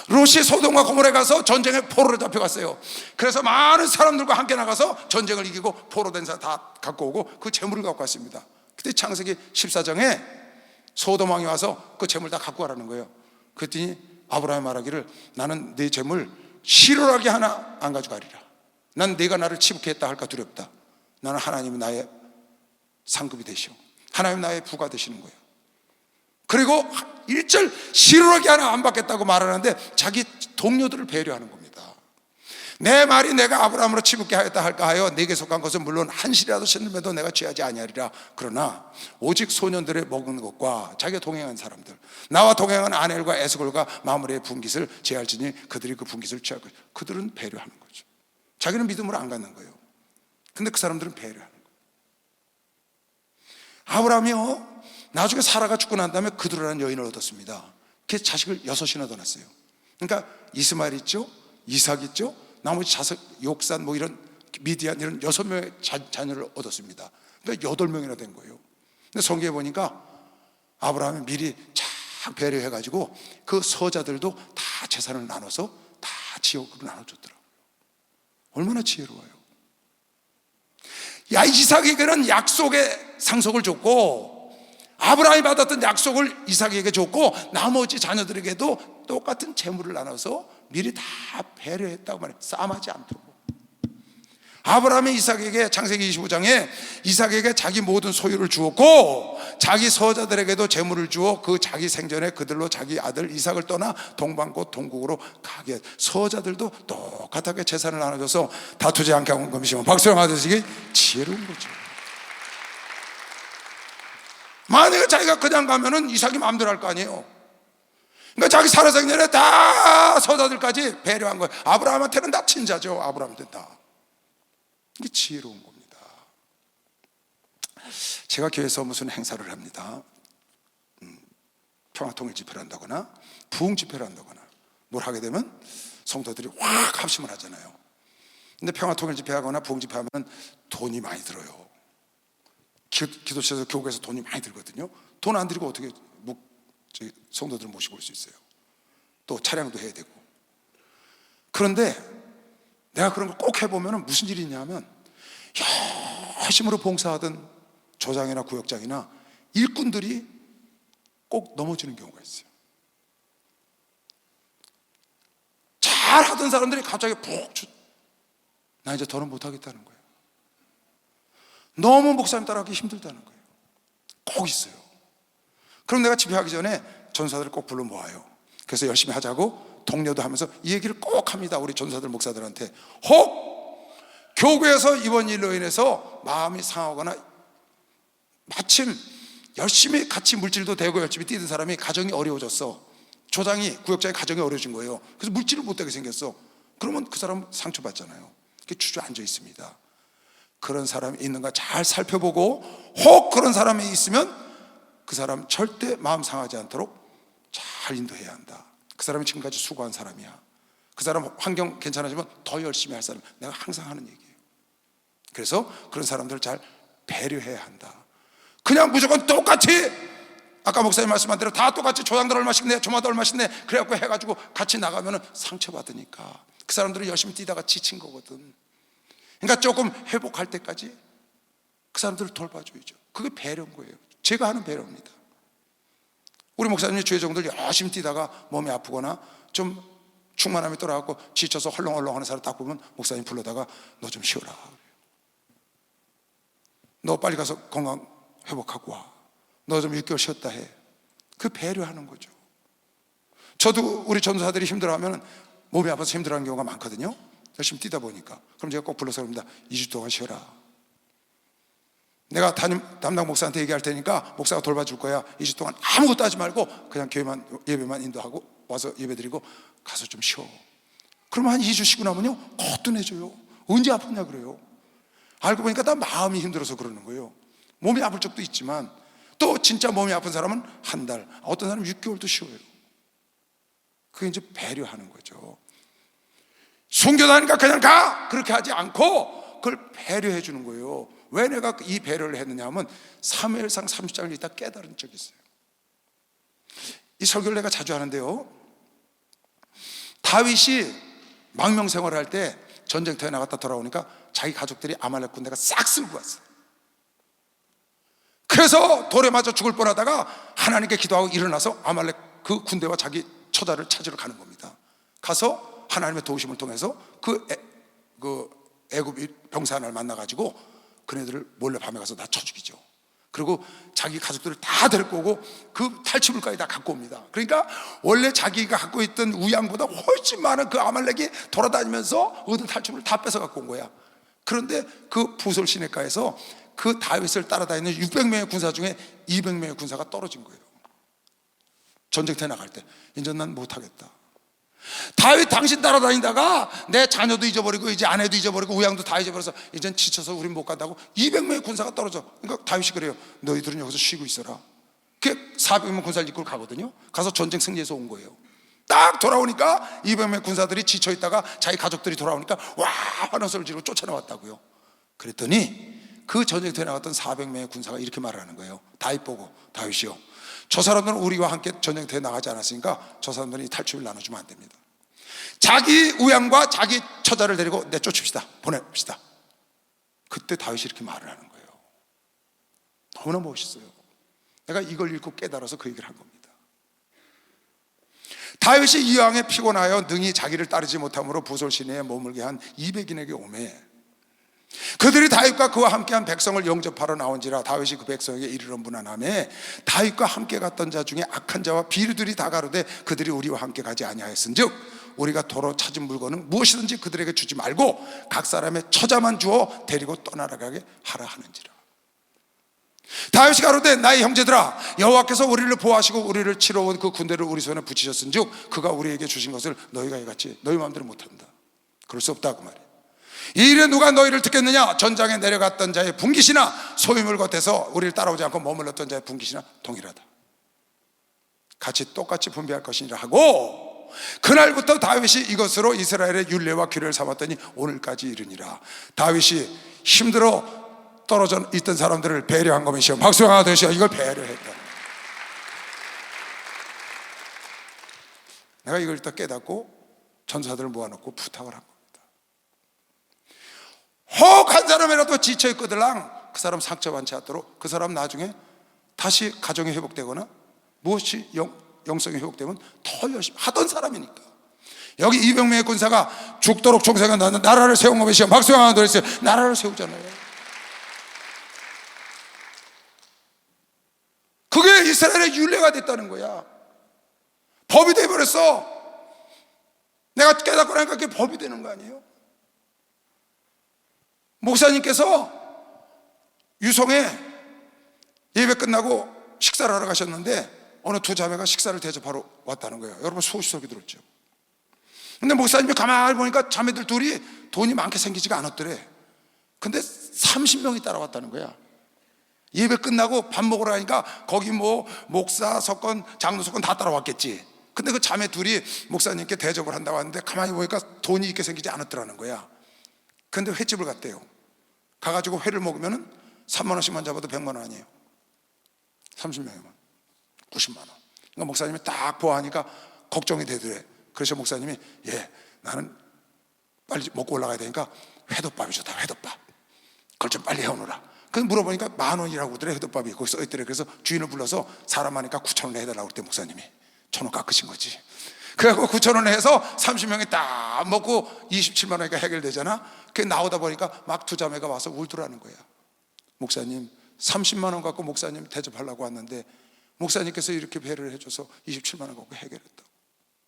롯이 소돔과 고모라에 가서 전쟁에 포로로 잡혀갔어요. 그래서 많은 사람들과 함께 나가서 전쟁을 이기고 포로된 사람 다 갖고 오고 그 재물을 갖고 왔습니다. 그때 창세기 14장에 소돔 왕이 와서 그 재물 다 갖고 가라는 거예요. 그랬더니 아브라함이 말하기를 나는 네 재물 실오라기 하나 안 가져가리라. 난 네가 나를 치부케 했다 할까 두렵다. 나는 하나님이 나의 상급이 되시오. 하나님 나의 부가 되시는 거예요. 그리고 1절 실오라기 하나 안 받겠다고 말하는데 자기 동료들을 배려하는 겁니다. 내 말이 내가 아브라함으로 치부케 하였다 할까 하여 내게 속한 것은 물론 한 실이라도 신음에도 내가 취하지 아니하리라. 그러나 오직 소년들의 먹는 것과 자기가 동행한 사람들, 나와 동행한 아넬과 에스골과 마므레의 분깃을 제할지니 그들이 그 분깃을 취할 것이다. 그들은 배려하는 거죠. 자기는 믿음으로 안 갖는 거예요. 근데 그 사람들은 배려하는 거예요. 아브라함이요, 나중에 사라가 죽고 난 다음에 그두라는 여인을 얻었습니다. 그 자식을 6이나 더 낳았어요. 그러니까 이스마엘 있죠, 이삭 있죠, 나머지 자석, 욕산 뭐 이런 미디안 이런 6명의 자녀를 얻었습니다. 그러니까 8명이나 된 거예요. 근데 성경에 보니까 아브라함이 미리 쫙 배려해가지고 그 서자들도 다 재산을 나눠서 다 지역으로 나눠줬더라고요. 얼마나 지혜로워요. 야, 이삭에게는 약속의 상속을 줬고 아브라함이 받았던 약속을 이삭에게 줬고 나머지 자녀들에게도 똑같은 재물을 나눠서 미리 다 배려했다고 말해요. 싸움하지 않도록. 아브라함이 이삭에게 창세기 25장에 이삭에게 자기 모든 소유를 주었고 자기 서자들에게도 재물을 주어 그 자기 생전에 그들로 자기 아들 이삭을 떠나 동방꽃 동국으로 가게 했. 서자들도 똑같게 재산을 나눠줘서 다투지 않게 한 것이면 박수를 맞으시기 지혜로운 거죠. 만약에 자기가 그냥 가면은 이삭이 마음대로 할 거 아니에요. 그러니까 자기 살아생전에 다 서자들까지 배려한 거예요. 아브라함한테는 다 친자죠. 아브라함한테는 다. 이게 지혜로운 겁니다. 제가 교회에서 무슨 행사를 합니다. 평화통일 집회를 한다거나 부흥 집회를 한다거나 뭘 하게 되면 성도들이 확 합심을 하잖아요. 근데 평화통일 집회 하거나 부흥 집회 하면 돈이 많이 들어요. 기도실에서 교회에서 돈이 많이 들거든요. 돈 안 들이고 어떻게 성도들을 모시고 올 수 있어요? 또 차량도 해야 되고. 그런데 내가 그런 걸 꼭 해보면 무슨 일이 있냐면, 열심으로 봉사하던 조장이나 구역장이나 일꾼들이 꼭 넘어지는 경우가 있어요. 잘하던 사람들이 갑자기 나 이제 더는 못하겠다는 거예요. 너무 목사님 따라하기 힘들다는 거예요. 꼭 있어요. 그럼 내가 집회하기 전에 전사들을 꼭 불러 모아요. 그래서 열심히 하자고 독려도 하면서 이 얘기를 꼭 합니다. 우리 전사들 목사들한테. 혹 교회에서 이번 일로 인해서 마음이 상하거나 마침 열심히 같이 물질도 대고 열심히 뛰던 사람이 가정이 어려워졌어. 조장이, 구역장이 가정이 어려워진 거예요. 그래서 물질을 못되게 생겼어. 그러면 그 사람은 상처받잖아요. 그게 주저앉아 있습니다. 그런 사람이 있는가 잘 살펴보고, 혹 그런 사람이 있으면 그 사람 절대 마음 상하지 않도록 잘 인도해야 한다. 그 사람이 지금까지 수고한 사람이야. 그 사람 환경 괜찮아지면 더 열심히 할 사람. 내가 항상 하는 얘기예요. 그래서 그런 사람들을 잘 배려해야 한다. 그냥 무조건 똑같이, 아까 목사님 말씀한 대로 다 똑같이 조장들 얼마씩 내, 조마다 얼마씩 내, 그래갖고 해가지고 같이 나가면 상처받으니까. 그 사람들은 열심히 뛰다가 지친 거거든. 그러니까 조금 회복할 때까지 그 사람들을 돌봐줘야죠. 그게 배려인 거예요. 제가 하는 배려입니다. 우리 목사님이 주의종들 열심히 뛰다가 몸이 아프거나 좀 충만함이 떨어갖고 지쳐서 헐렁헐렁 하는 사람 딱 보면 목사님 불러다가 너 좀 쉬어라. 너 빨리 가서 건강 회복하고 와. 너 좀 6개월 쉬었다 해. 그 배려하는 거죠. 저도 우리 전도사들이 힘들어하면 몸이 아파서 힘들어하는 경우가 많거든요. 열심히 뛰다 보니까. 그럼 제가 꼭 불러서 그럽니다. 2주 동안 쉬어라. 내가 담당 목사한테 얘기할 테니까 목사가 돌봐줄 거야. 2주 동안 아무것도 하지 말고 그냥 교회만, 예배만 인도하고 와서 예배드리고 가서 좀 쉬어. 그러면 한 2주 쉬고 나면요 거뜬해져요. 언제 아프냐 그래요. 알고 보니까 다 마음이 힘들어서 그러는 거예요. 몸이 아플 적도 있지만 또 진짜 몸이 아픈 사람은 한 달, 어떤 사람은 6개월도 쉬어요. 그게 이제 배려하는 거죠. 순교다니까 그냥 가! 그렇게 하지 않고 그걸 배려해 주는 거예요. 왜 내가 이 배려를 했느냐 하면 사무엘상 30장을 읽다 깨달은 적이 있어요. 이 설교를 내가 자주 하는데요, 다윗이 망명 생활을 할 때 전쟁터에 나갔다 돌아오니까 자기 가족들이 아말렉 군대가 싹 쓸고 왔어요. 그래서 돌에 맞아 죽을 뻔하다가 하나님께 기도하고 일어나서 아말렉 그 군대와 자기 처자를 찾으러 가는 겁니다. 가서 하나님의 도우심을 통해서 그 애굽 병사 하나를 만나가지고 그네들을 몰래 밤에 가서 다 쳐 죽이죠. 그리고 자기 가족들을 다 데리고 오고 그 탈취물까지 다 갖고 옵니다. 그러니까 원래 자기가 갖고 있던 우양보다 훨씬 많은 그 아말렉이 돌아다니면서 얻은 탈취물을 다 뺏어 갖고 온 거야. 그런데 그 부솔 시내가에서 그 다윗을 따라다니는 600명의 군사 중에 200명의 군사가 떨어진 거예요. 전쟁터에 나갈 때 이제 난 못하겠다. 다윗 당신 따라다니다가 내 자녀도 잊어버리고 이제 아내도 잊어버리고 우양도 다 잊어버려서 이젠 지쳐서 우린 못 간다고 200명의 군사가 떨어져. 그러니까 다윗이 그래요. 너희들은 여기서 쉬고 있어라. 그 400명 군사를 이끌고 가거든요. 가서 전쟁 승리해서 온 거예요. 딱 돌아오니까 200명의 군사들이 지쳐있다가 자기 가족들이 돌아오니까 와 하는 소리를 지르고 쫓아나왔다고요. 그랬더니 그 전쟁터에 나갔던 400명의 군사가 이렇게 말을 하는 거예요. 다윗 보고, 다윗이요, 저 사람들은 우리와 함께 전쟁터에 나가지 않았으니까 저 사람들은 이 탈취를 나눠주면 안 됩니다. 자기 우양과 자기 처자를 데리고 내쫓읍시다. 보냅시다. 그때 다윗이 이렇게 말을 하는 거예요. 너무나 멋있어요. 내가 이걸 읽고 깨달아서 그 얘기를 한 겁니다. 다윗이 이왕에 피곤하여 능히 자기를 따르지 못함으로 부솔 시내에 머물게 한 200인에게 오매 그들이 다윗과 그와 함께한 백성을 영접하러 나온지라 다윗이 그 백성에게 이르러 문안하매 다윗과 함께 갔던 자 중에 악한 자와 비류들이 다 가로되 그들이 우리와 함께 가지 아니하였은즉 우리가 도로 찾은 물건은 무엇이든지 그들에게 주지 말고 각 사람의 처자만 주어 데리고 떠나가게 하라 하는지라. 다윗이 가로되 나의 형제들아 여호와께서 우리를 보호하시고 우리를 치러 온 그 군대를 우리 손에 붙이셨은즉 그가 우리에게 주신 것을 너희가 해갔지 너희 마음대로 못한다. 그럴 수 없다 그 말이에요. 이 일에 누가 너희를 듣겠느냐? 전장에 내려갔던 자의 분깃이나 소임을 겉에서 우리를 따라오지 않고 머물렀던 자의 분깃이나 동일하다. 같이 똑같이 분배할 것이니라 하고, 그날부터 다윗이 이것으로 이스라엘의 율례와 규례를 삼았더니 오늘까지 이르니라. 다윗이 힘들어 떨어져 있던 사람들을 배려한 것이요, 박수가 되시오. 이걸 배려했다. 내가 이걸 딱 깨닫고 전사들을 모아놓고 부탁을 한 겁니다. 혹 한 사람이라도 지쳐있거들랑 그 사람 상처받지 않도록, 그 사람 나중에 다시 가정이 회복되거나 무엇이 영성이 회복되면 더 열심히 하던 사람이니까. 여기 200명의 군사가 죽도록 총생한 나라를 세운 것이요, 박수가 하나 더 했어요. 나라를 세우잖아요. 그게 이스라엘의 율례가 됐다는 거야. 법이 돼버렸어. 내가 깨닫고 나니까 그게 법이 되는 거 아니에요? 목사님께서 유성에 예배 끝나고 식사를 하러 가셨는데 어느 두 자매가 식사를 대접하러 왔다는 거예요. 여러분 소식이 들었죠? 근데 목사님이 가만히 보니까 자매들 둘이 돈이 많게 생기지가 않았더래. 근데 30명이 따라왔다는 거야. 예배 끝나고 밥 먹으러 가니까 거기 뭐 목사 석권, 장로 석권 다 따라왔겠지. 근데 그 자매 둘이 목사님께 대접을 한다고 하는데 가만히 보니까 돈이 있게 생기지 않았더라는 거야. 근데 횟집을 갔대요. 가가지고 회를 먹으면 3만 원씩만 잡아도 100만 원 아니에요. 30명이면 90만 원. 그러니까 목사님이 딱 보아하니까 걱정이 되더래. 그래서 목사님이 나는 빨리 먹고 올라가야 되니까 회덮밥이 좋다. 회덮밥. 그걸 좀 빨리 해오너라. 그래서 물어보니까 10,000원이라고 그러더래. 회덮밥이 거기 써있더래. 그래서 주인을 불러서 사람 많으니까 9,000원 해달라고 그랬대. 목사님이 1,000원 깎으신 거지. 그래갖고 9,000원 해서 30명이 딱 먹고 27만 원이니까 해결되잖아. 그게 나오다 보니까 막 두 자매가 와서 울더라는 거야. 목사님 30만 원 갖고 목사님 대접하려고 왔는데 목사님께서 이렇게 배려를 해줘서 27만 원 갖고 해결했다고.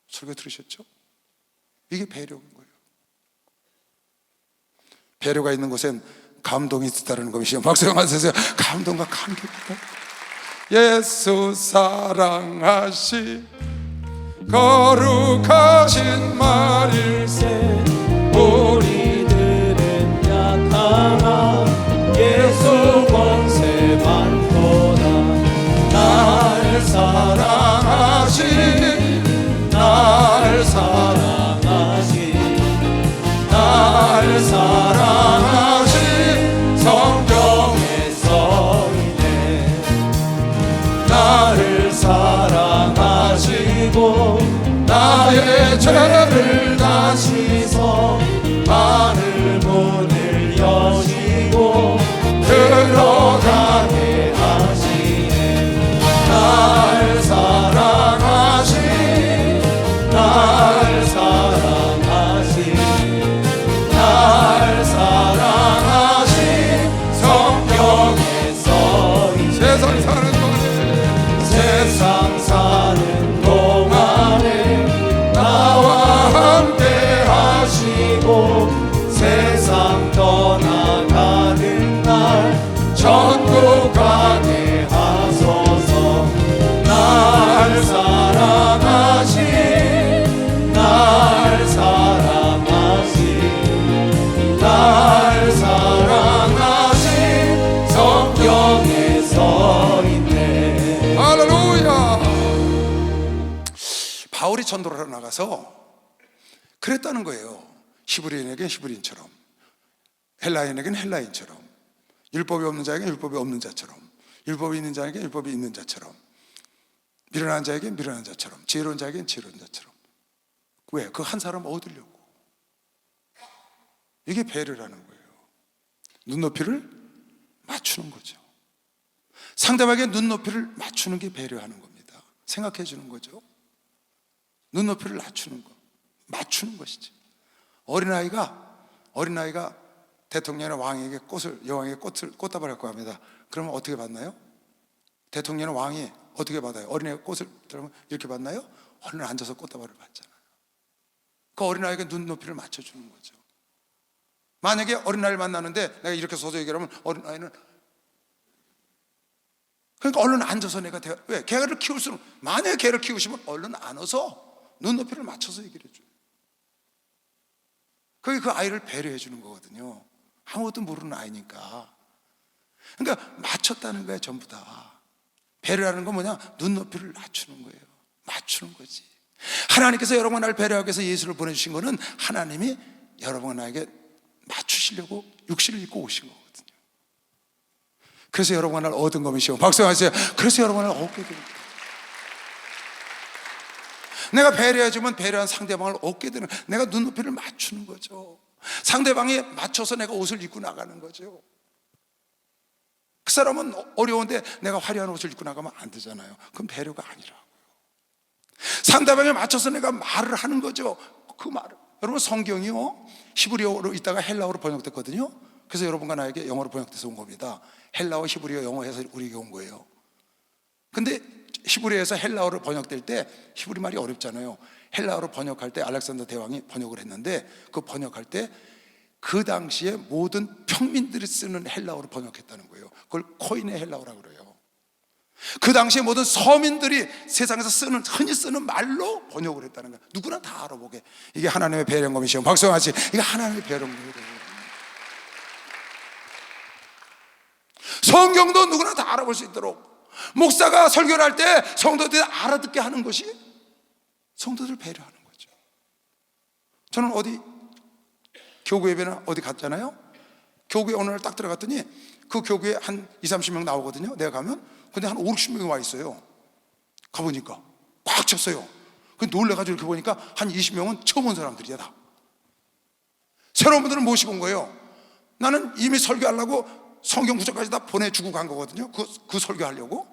설교 들으셨죠? 이게 배려인 거예요. 배려가 있는 곳엔 감동이 있다는 것이요. 박수 한번 주세요. 감동과 감격이다. 예수 사랑하시 거룩하신 말일세. 우리들은 약하나 예수 권세 많도다. 날 사랑하신, 날 사랑하신, 날 사랑하신 성경에 써있네. 나를 사랑하시고 나의 죄를 다 씻어 하늘 문을 여시고 들어가게 하시네. 날 사랑하신, 날 사랑하신, 날 사랑하신 성경에 써있네. 세상 사는 동안에, 세상 사는 동안에 나와 함께 하시고 세상 떠나가는 날 천국 가게 하소서. 날 사랑하신, 날 사랑하신, 날 사랑하신 성경에 써있네. 할렐루야. 바울이 전도를 하러 나가서 그랬다는 거예요. 히브리인에겐 히브리인처럼, 헬라인에겐 헬라인처럼, 율법이 없는 자에겐 율법이 없는 자처럼, 율법이 있는 자에겐 율법이 있는 자처럼, 미련한 자에겐 미련한 자처럼, 지혜로운 자에겐 지혜로운 자처럼. 왜? 그 한 사람 얻으려고. 이게 배려라는 거예요. 눈높이를 맞추는 거죠. 상대방의 눈높이를 맞추는 게 배려하는 겁니다. 생각해 주는 거죠. 눈높이를 낮추는 거, 맞추는 것이지. 어린아이가 대통령이나 왕에게 여왕에게 꽃다발을 갖고 갑니다. 그러면 어떻게 받나요? 대통령이나 왕이 어떻게 받아요? 어린아이가 꽃을 들으면 이렇게 받나요? 얼른 앉아서 꽃다발을 받잖아요. 그 어린아이에게 눈높이를 맞춰주는 거죠. 만약에 어린아이를 만나는데 내가 이렇게 서서 얘기하면 어린아이는, 그러니까 얼른 앉아서 내가 왜? 개를 키울 수는, 만약에 개를 키우시면 얼른 안아서 눈높이를 맞춰서 얘기를 해줘요. 그게 그 아이를 배려해 주는 거거든요. 아무것도 모르는 아이니까. 그러니까 맞췄다는 거예요. 전부 다. 배려하는 건 뭐냐? 눈높이를 낮추는 거예요. 맞추는 거지. 하나님께서 여러분 나를 배려하기 위해서 예수를 보내주신 거는 하나님이 여러분 나에게 맞추시려고 육신을 입고 오신 거거든요. 그래서 여러분 나를 얻은 것이요. 박수하세요. 그래서 여러분 나를 얻게 됩니다. 내가 배려해주면 배려한 상대방을 얻게 되는, 내가 눈높이를 맞추는 거죠. 상대방에 맞춰서 내가 옷을 입고 나가는 거죠. 그 사람은 어려운데 내가 화려한 옷을 입고 나가면 안 되잖아요. 그건 배려가 아니라고요. 상대방에 맞춰서 내가 말을 하는 거죠. 그 말을, 여러분 성경이요 히브리어로 있다가 헬라어로 번역됐거든요. 그래서 여러분과 나에게 영어로 번역돼서 온 겁니다. 헬라어, 히브리어, 영어해서 우리에게 온 거예요. 근데 히브리어에서 헬라어로 번역될 때 히브리 말이 어렵잖아요. 헬라어로 번역할 때 알렉산더 대왕이 번역을 했는데 그 번역할 때 그 당시에 모든 평민들이 쓰는 헬라어로 번역했다는 거예요. 그걸 코인의 헬라어라고 그래요. 그 당시에 모든 서민들이 세상에서 쓰는, 흔히 쓰는 말로 번역을 했다는 거예요. 누구나 다 알아보게. 이게 하나님의 배령검이시오. 박수하시. 이게 하나님의 배령검이에요. 성경도 누구나 다 알아볼 수 있도록 목사가 설교를 할 때 성도들이 알아듣게 하는 것이 성도들을 배려하는 거죠. 저는 어디 교구 예배나 어디 갔잖아요. 교구에 어느 날 딱 들어갔더니 그 교구에 한 20-30명 나오거든요. 내가 가면. 근데 한 50-60명이 와 있어요. 가보니까 꽉 찼어요. 놀래가지고 이렇게 보니까 한 20명은 처음 온 사람들이야. 다 새로운 분들은 모시고 온 거예요. 나는 이미 설교하려고 성경 구절까지 다 보내주고 간 거거든요. 그 설교하려고.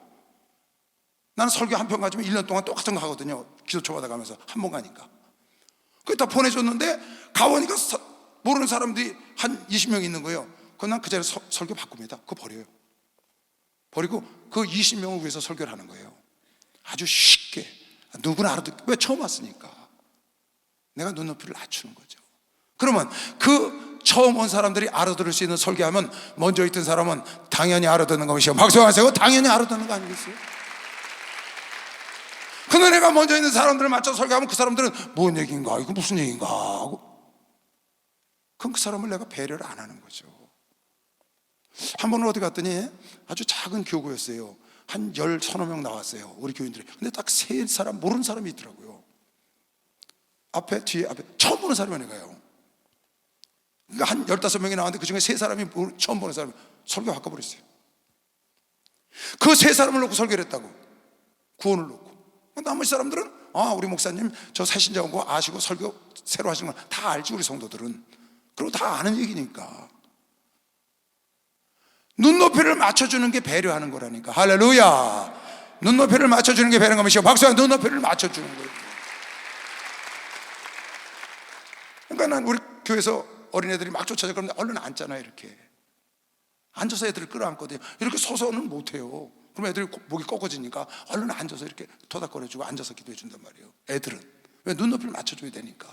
나는 설교 한 편 가지면 1년 동안 똑같은 거 하거든요. 기도처 받아가면서 한 번 가니까. 그게 다 보내줬는데 가보니까 모르는 사람들이 한 20명 있는 거예요. 그건 난 그 자리에 설교 바꿉니다. 그거 버려요. 버리고 그 20명을 위해서 설교를 하는 거예요. 아주 쉽게. 누구나 알아듣게. 왜? 처음 왔으니까. 내가 눈높이를 낮추는 거죠. 그러면 그 처음 온 사람들이 알아들을 수 있는 설교하면 먼저 있던 사람은 당연히 알아듣는 것이요. 박수하세요. 당연히 알아듣는 거 아니겠어요? 근데 내가 먼저 있는 사람들을 맞춰 설교하면 그 사람들은 뭔 얘기인가? 이거 무슨 얘기인가? 하고 그럼 그 사람을 내가 배려를 안 하는 거죠. 한 번은 어디 갔더니 아주 작은 교구였어요. 한 10-15명 나왔어요. 우리 교인들이. 근데 딱 3사람 모르는 사람이 있더라고요. 앞에 뒤에 앞에 처음 보는 사람이 내가요. 그러니까 한 15명이 나왔는데 그 중에 3사람이 처음 보는 사람이 설교 바꿔버렸어요. 그 3사람을 놓고 설교를 했다고. 구원을 놓고. 나머지 사람들은 우리 목사님 저 새신자 온 거 아시고 설교 새로 하신 거 다 알지. 우리 성도들은. 그리고 다 아는 얘기니까. 눈높이를 맞춰주는 게 배려하는 거라니까. 할렐루야. 눈높이를 맞춰주는 게 배려하는 것이요. 박수야. 눈높이를 맞춰주는 거예요. 그러니까 난 우리 교회에서 어린애들이 막 쫓아져. 그런데 얼른 앉잖아요. 이렇게 앉아서 애들을 끌어안거든요. 이렇게 서서는 못해요. 그럼 애들이 목이 꺾어지니까 얼른 앉아서 이렇게 토닥거려주고 앉아서 기도해 준단 말이에요. 애들은. 왜? 눈높이를 맞춰줘야 되니까.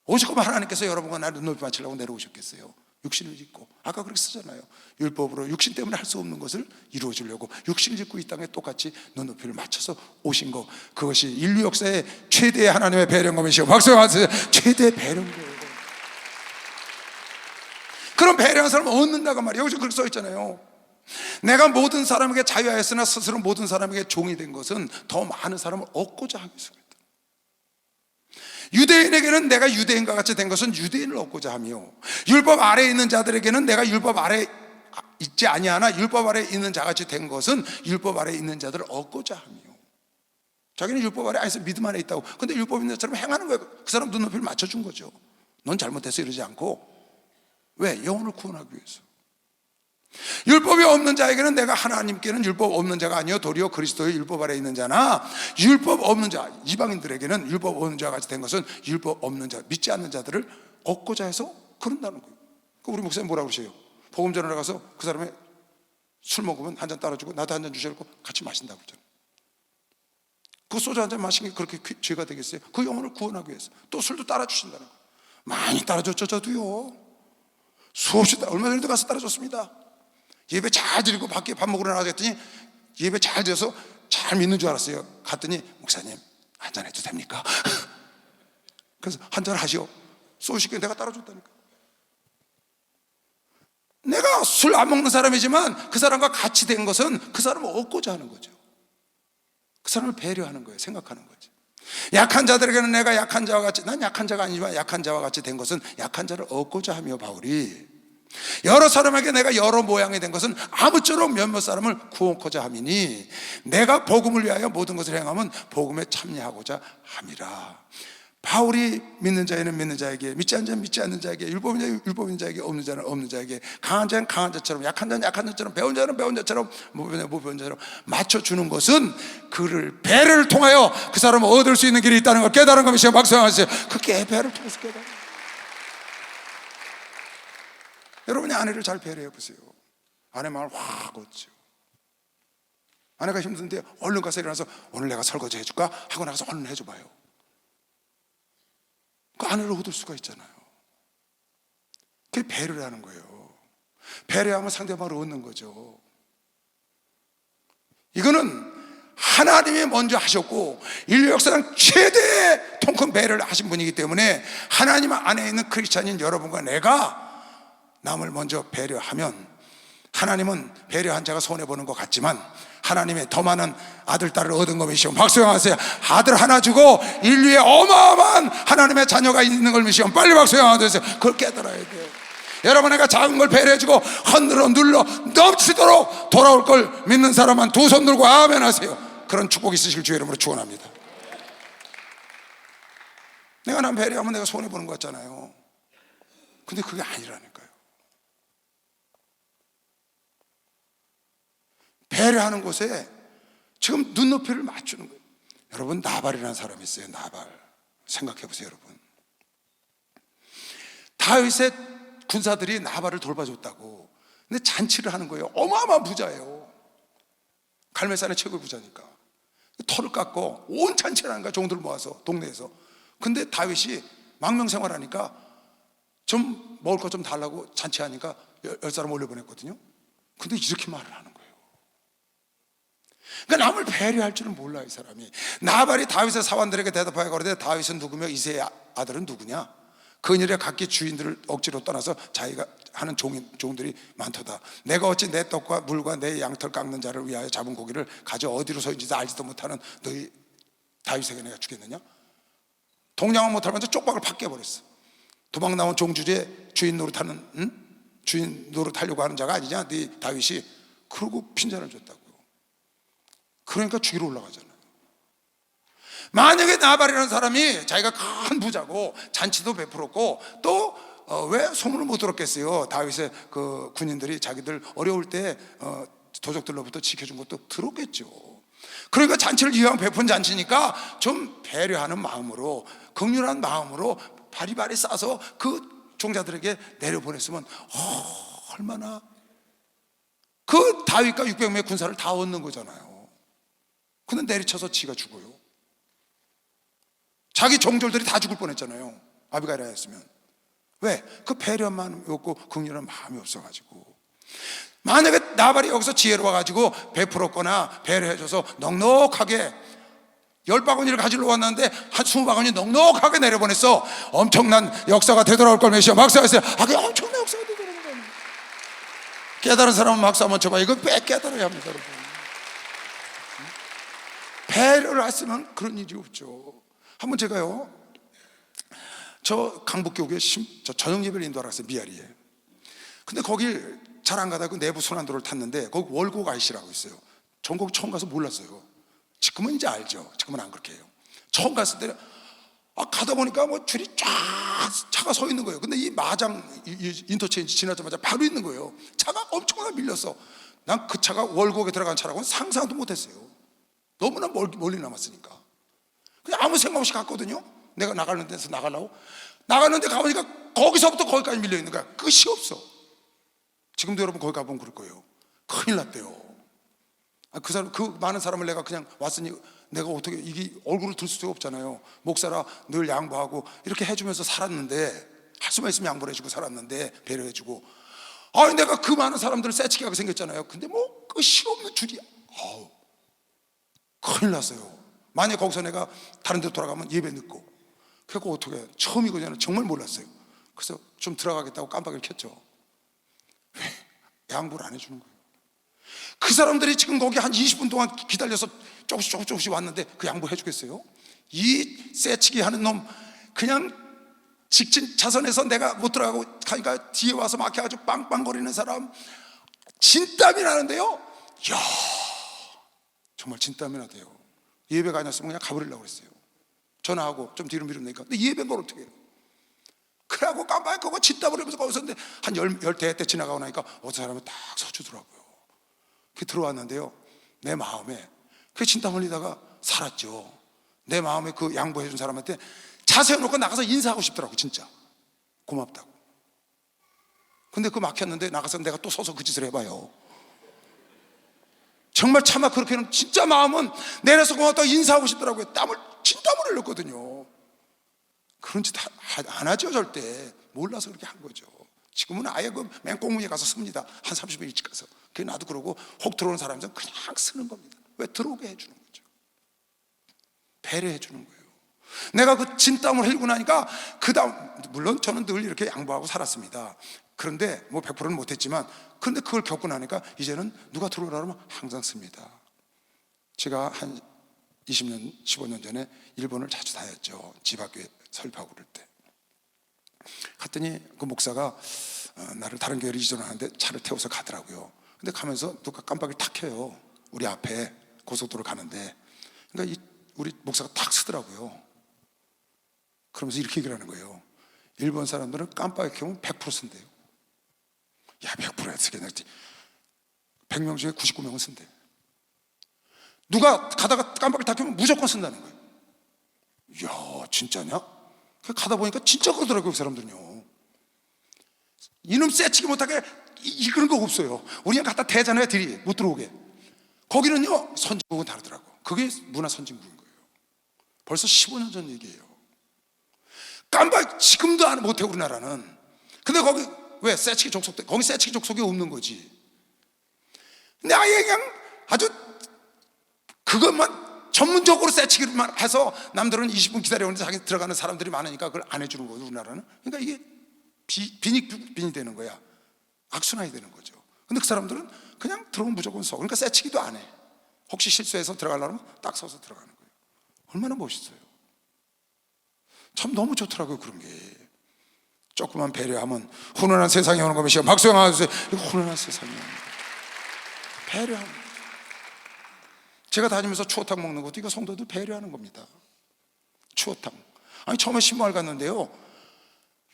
오시고만 하나님께서 여러분과 나를 눈높이 맞추려고 내려오셨겠어요? 육신을 짓고. 아까 그렇게 쓰잖아요. 율법으로 육신 때문에 할 수 없는 것을 이루어주려고 육신을 짓고 이 땅에 똑같이 눈높이를 맞춰서 오신 거. 그것이 인류 역사의 최대의 하나님의 배령검이시오. 박수하세요. 최대의 배령검이에요. 그런 배려한 사람을 얻는다고 말이에요. 여기서 그렇게 써 있잖아요. 내가 모든 사람에게 자유하였으나 스스로 모든 사람에게 종이 된 것은 더 많은 사람을 얻고자 하기 위해서다. 유대인에게는 내가 유대인과 같이 된 것은 유대인을 얻고자 하며, 율법 아래에 있는 자들에게는 내가 율법 아래에 있지 아니하나 율법 아래에 있는 자같이 된 것은 율법 아래에 있는 자들을 얻고자 하며. 자기는 율법 아래에 안에서 믿음 안에 있다고. 근데 율법 있는 자처럼 행하는 거예요. 그 사람 눈높이를 맞춰준 거죠. 넌 잘못했어 이러지 않고. 왜? 영혼을 구원하기 위해서. 율법이 없는 자에게는 내가 하나님께는 율법 없는 자가 아니요 도리어 그리스도의 율법 아래에 있는 자나, 율법 없는 자 이방인들에게는 율법 없는 자가 같이 된 것은 율법 없는 자 믿지 않는 자들을 얻고자 해서 그런다는 거예요. 우리 목사님 뭐라고 그러세요? 복음 전하러 가서 그 사람의 술 먹으면 한 잔 따라주고 나도 한 잔 주셔서 같이 마신다고 그러잖아요. 그 소주 한 잔 마시는 게 그렇게 죄가 되겠어요? 그 영혼을 구원하기 위해서. 또 술도 따라주신다는 거예요. 많이 따라줬죠. 저도요. 수없이 얼마 전에도 가서 따라줬습니다. 예배 잘 드리고 밖에 밥 먹으러 나가서 했더니 예배 잘 드려서 잘 믿는 줄 알았어요. 갔더니 목사님 한잔 해도 됩니까? 그래서 한잔 하시오. 소시게 내가 따라줬다니까. 내가 술 안 먹는 사람이지만 그 사람과 같이 된 것은 그 사람을 얻고자 하는 거죠. 그 사람을 배려하는 거예요. 생각하는 거죠. 약한 자들에게는 내가 약한 자와 같이, 난 약한 자가 아니지만 약한 자와 같이 된 것은 약한 자를 얻고자 하며, 바울이 여러 사람에게 내가 여러 모양이 된 것은 아무쪼록 몇몇 사람을 구원코자 함이니 내가 복음을 위하여 모든 것을 행하면 복음에 참여하고자 함이라. 바울이 믿는 자에는 믿는 자에게, 믿지 않는 자는 믿지 않는 자에게, 율법인 자는 율법인 자에게, 없는 자는 없는 자에게, 강한 자는 강한 자처럼, 약한 자는 약한 자처럼, 배운 자는 배운 자처럼, 무배운 자처럼 맞춰주는 것은 그를 배려를 통하여 그 사람을 얻을 수 있는 길이 있다는 걸 깨달은 것이 박수하세요. 그 배려를 통해서 깨달아요. 여러분이 아내를 잘 배려해 보세요. 아내 마음을 확 얻죠. 아내가 힘든데 얼른 가서 일어나서 오늘 내가 설거지 해줄까? 하고 나가서 얼른 해줘봐요. 그 아내를 얻을 수가 있잖아요. 그게 배려를 하는 거예요. 배려하면 상대방을 얻는 거죠. 이거는 하나님이 먼저 하셨고 인류 역사상 최대의 통큰 배려를 하신 분이기 때문에 하나님 안에 있는 크리스찬인 여러분과 내가 남을 먼저 배려하면, 하나님은 배려한 자가 손해보는 것 같지만 하나님의 더 많은 아들, 딸을 얻은 것이시오. 박수영하세요. 아들 하나 주고 인류에 어마어마한 하나님의 자녀가 있는 걸 믿으시오. 빨리 박수영하세요. 그걸 깨달아야 돼요. 여러분, 내가 작은 걸 배려해주고 흔들어 눌러 넘치도록 돌아올 걸 믿는 사람은 두 손 들고 아멘 하세요. 그런 축복 있으실 주의 이름으로 축원합니다. 내가 남 배려하면 내가 손해보는 것 같잖아요. 근데 그게 아니라니까요. 배려하는 곳에 지금 눈높이를 맞추는 거예요. 여러분, 나발이라는 사람이 있어요. 나발. 생각해 보세요, 여러분. 다윗의 군사들이 나발을 돌봐줬다고. 근데 잔치를 하는 거예요. 어마어마한 부자예요. 갈멜산의 최고의 부자니까. 털을 깎고 온 잔치를 하는 거야. 종들 모아서 동네에서. 근데 다윗이 망명생활하니까 좀 먹을 거 좀 달라고 잔치하니까 10사람 올려보냈거든요. 근데 이렇게 말을 하는 거예요. 그러니까 남을 배려할 줄은 몰라, 이 사람이. 나발이 다윗의 사원들에게 대답하여 가로되 다윗은 누구며 이새의 아들은 누구냐? 그녀의 각기 주인들을 억지로 떠나서 자기가 하는 종들이 많도다. 내가 어찌 내 떡과 물과 내 양털 깎는 자를 위하여 잡은 고기를 가져 어디로 서인지 알지도 못하는 너희 다윗에게 내가 주겠느냐? 동냥을 못할 먼저 쪽박을 팍 깨버렸어. 도망 나온 종 주제에 주인 노릇하는, 주인 노릇하려고 하는 자가 아니냐, 네 다윗이. 그러고 핀잔을 줬다고요. 그러니까 죽이러 올라가잖아요. 만약에 나발이라는 사람이 자기가 큰 부자고 잔치도 베풀었고 또 왜 소문을 못 들었겠어요? 다윗의 그 군인들이 자기들 어려울 때 도적들로부터 지켜준 것도 들었겠죠. 그러니까 잔치를 이왕 베푼 잔치니까 좀 배려하는 마음으로, 긍휼한 마음으로 바리바리 싸서 그 종자들에게 내려보냈으면 얼마나, 그 다윗과 600명의 군사를 다 얻는 거잖아요. 근데 내리쳐서 지가 죽어요. 자기 종졸들이 다 죽을 뻔했잖아요. 아비가일이 아니었으면. 왜? 그 배려한 마음이 없고 긍휼한 마음이 없어가지고. 만약에 나발이 여기서 지혜로워가지고 베풀었거나 배려해줘서 넉넉하게 10바구니를 가지러 왔는데 한 20바구니 넉넉하게 내려보냈어. 엄청난 역사가 되돌아올 걸 메시아. 박수하세요. 그게 엄청난 역사가 되돌아오는 거예요. 깨달은 사람은 박수 한번 쳐봐. 이거 깨달아야 합니다, 여러분. 배려를 했으면 그런 일이 없죠. 한번 제가요, 저 강북교구에 저 저녁 예배를 인도하러 갔어요, 미아리에. 근데 거길 잘 안 가다가 내부 순환도를 탔는데 거기 월곡 IC라고 있어요. 전 거기 처음 가서 몰랐어요. 지금은 이제 알죠. 지금은 안 그렇게 해요. 처음 갔을 때 가다 보니까 뭐 줄이 쫙 차가 서 있는 거예요. 근데 이 마장 인터체인지 지나자마자 바로 있는 거예요. 차가 엄청나게 밀렸어. 난 그 차가 월곡에 들어간 차라고는 상상도 못했어요. 너무나 멀리 남았으니까. 그냥 아무 생각 없이 갔거든요. 내가 나가는 데서 나가는데 가보니까 거기서부터 거기까지 밀려 있는 거야. 끝이 없어. 지금도 여러분 거기 가보면 그럴 거예요. 큰일 났대요. 그 사람, 그 많은 사람을 내가 그냥 왔으니 내가 어떻게, 이게 얼굴을 들 수가 없잖아요. 목사라 늘 양보하고 이렇게 해주면서 살았는데, 할 수만 있으면 양보를 해주고 살았는데, 배려해주고. 내가 그 많은 사람들을 새치게 하게 생겼잖아요. 근데 뭐 끝이 없는 줄이, 큰일 났어요. 만약 거기서 내가 다른 데 돌아가면 예배 늦고, 그래서 어떻게 처음이거든요. 정말 몰랐어요. 그래서 좀 들어가겠다고 깜빡이를 켰죠. 왜? 양보를 안 해주는 거예요. 그 사람들이 지금 거기 한 20분 동안 기다려서 조금씩 왔는데 그 양보 해주겠어요? 이 쎄치기 하는 놈 그냥 직진 차선에서 내가 못 들어가고 가니까 뒤에 와서 막혀가지고 빵빵거리는 사람 진땀이 나는데요. 이야, 정말 진땀이 나대요. 예배가 아니었으면 그냥 가버리려고 그랬어요. 전화하고 좀 뒤로 미루니까. 근데 예배인 걸 어떻게 해요? 그래갖고 깜빡이 끄고 진땀을 흘리면서 거기서 근데 한 열대 때 지나가고 나니까 어떤 사람이 딱 서주더라고요. 그 들어왔는데요, 내 마음에 그 진땀 흘리다가 살았죠. 내 마음에 그 양보해 준 사람한테 자세히 놓고 나가서 인사하고 싶더라고. 진짜 고맙다고. 근데 그 막혔는데 나가서 내가 또 서서 그 짓을 해봐요. 정말 차마 그렇게는 진짜 마음은 내려서 고맙다고 인사하고 싶더라고요. 진땀을 흘렸거든요. 그런 짓 안 하죠. 절대 몰라서 그렇게 한 거죠. 지금은 아예 그 맹꽁무니에 가서 씁니다. 한 30분 일찍 가서. 그게 나도 그러고 혹 들어오는 사람들은 그냥 쓰는 겁니다. 왜? 들어오게 해주는 거죠. 배려해 주는 거예요. 내가 그 진땀을 흘리고 나니까 그 다음, 물론 저는 늘 이렇게 양보하고 살았습니다. 그런데 뭐 100%는 못했지만, 그런데 그걸 겪고 나니까 이제는 누가 들어오라 그러면 항상 씁니다. 제가 한 20년, 15년 전에 일본을 자주 다녔죠. 집학교회 설교하고 그럴 때. 갔더니 그 목사가 나를 다른 교회로 이전하는데 차를 태워서 가더라고요. 근데 가면서 누가 깜빡이를 탁 켜요. 우리 앞에 고속도로 가는데. 그러니까 우리 목사가 탁 쓰더라고요. 그러면서 이렇게 얘기를 하는 거예요. 일본 사람들은 깜빡이 켜면 100% 쓴대요. 야, 100%야 쓰겠냐. 100명 중에 99명은 쓴대. 누가 가다가 깜빡이 탁 켜면 무조건 쓴다는 거예요. 이야, 진짜냐? 가다 보니까 진짜 그러더라고요. 그 사람들은요. 이놈 쎄치기 못하게 그런 거 없어요. 우리가 갖다 대잖아요. 들이 못 들어오게. 거기는요, 선진국은 다르더라고. 그게 문화 선진국인 거예요. 벌써 15년 전 얘기예요. 깜빡 지금도 안 못해 우리나라는. 근데 거기 왜? 쎄치기 족속 때 거기 쎄치기 족속이 없는 거지. 근데 아예 그냥 아주 그것만 전문적으로 쎄치기만 해서 남들은 20분 기다려오는데 자기 들어가는 사람들이 많으니까 그걸 안 해주는 거죠 우리나라는. 그러니까 이게 빈이 되는 거야. 악순환이 되는 거죠. 근데 그 사람들은 그냥 들어오면 무조건 서. 그러니까 쎄치기도 안 해. 혹시 실수해서 들어가려면 딱 서서 들어가는 거예요. 얼마나 멋있어요. 참 너무 좋더라고요. 그런 게 조금만 배려하면 훈훈한 세상이 오는 겁니다. 박수 한번 주세요. 이거 훈훈한 세상이 오는 거예요. 배려합니다. 제가 다니면서 추어탕 먹는 것도 이거 성도들 배려하는 겁니다. 추어탕. 아니 처음에 신방을 갔는데요,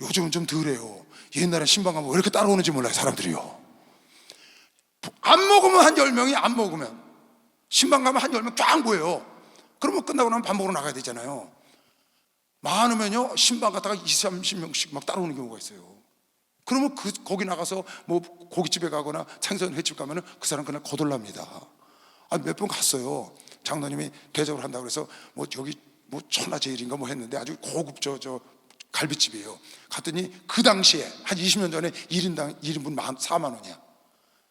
요즘은 좀 덜해요. 옛날엔 신방 가면 왜 이렇게 따라오는지 몰라요. 사람들이요. 안 먹으면 한 10명이 안 먹으면, 신방 가면 한 10명 쫙 모여요. 그러면 끝나고 나면 밥 먹으러 나가야 되잖아요. 많으면요 신방 갔다가 20, 30명씩 막 따라오는 경우가 있어요. 그러면 거기 나가서 뭐 고깃집에 가거나 생선 횟집 가면은 그 사람 그날 거덜납니다. 몇 번 갔어요. 장로님이 대접을 한다고 그래서 뭐 여기 뭐 천하제일인가 뭐 했는데 아주 고급 저 갈비집이에요. 갔더니 그 당시에 한 20년 전에 1인당 1인분 4만 원이야.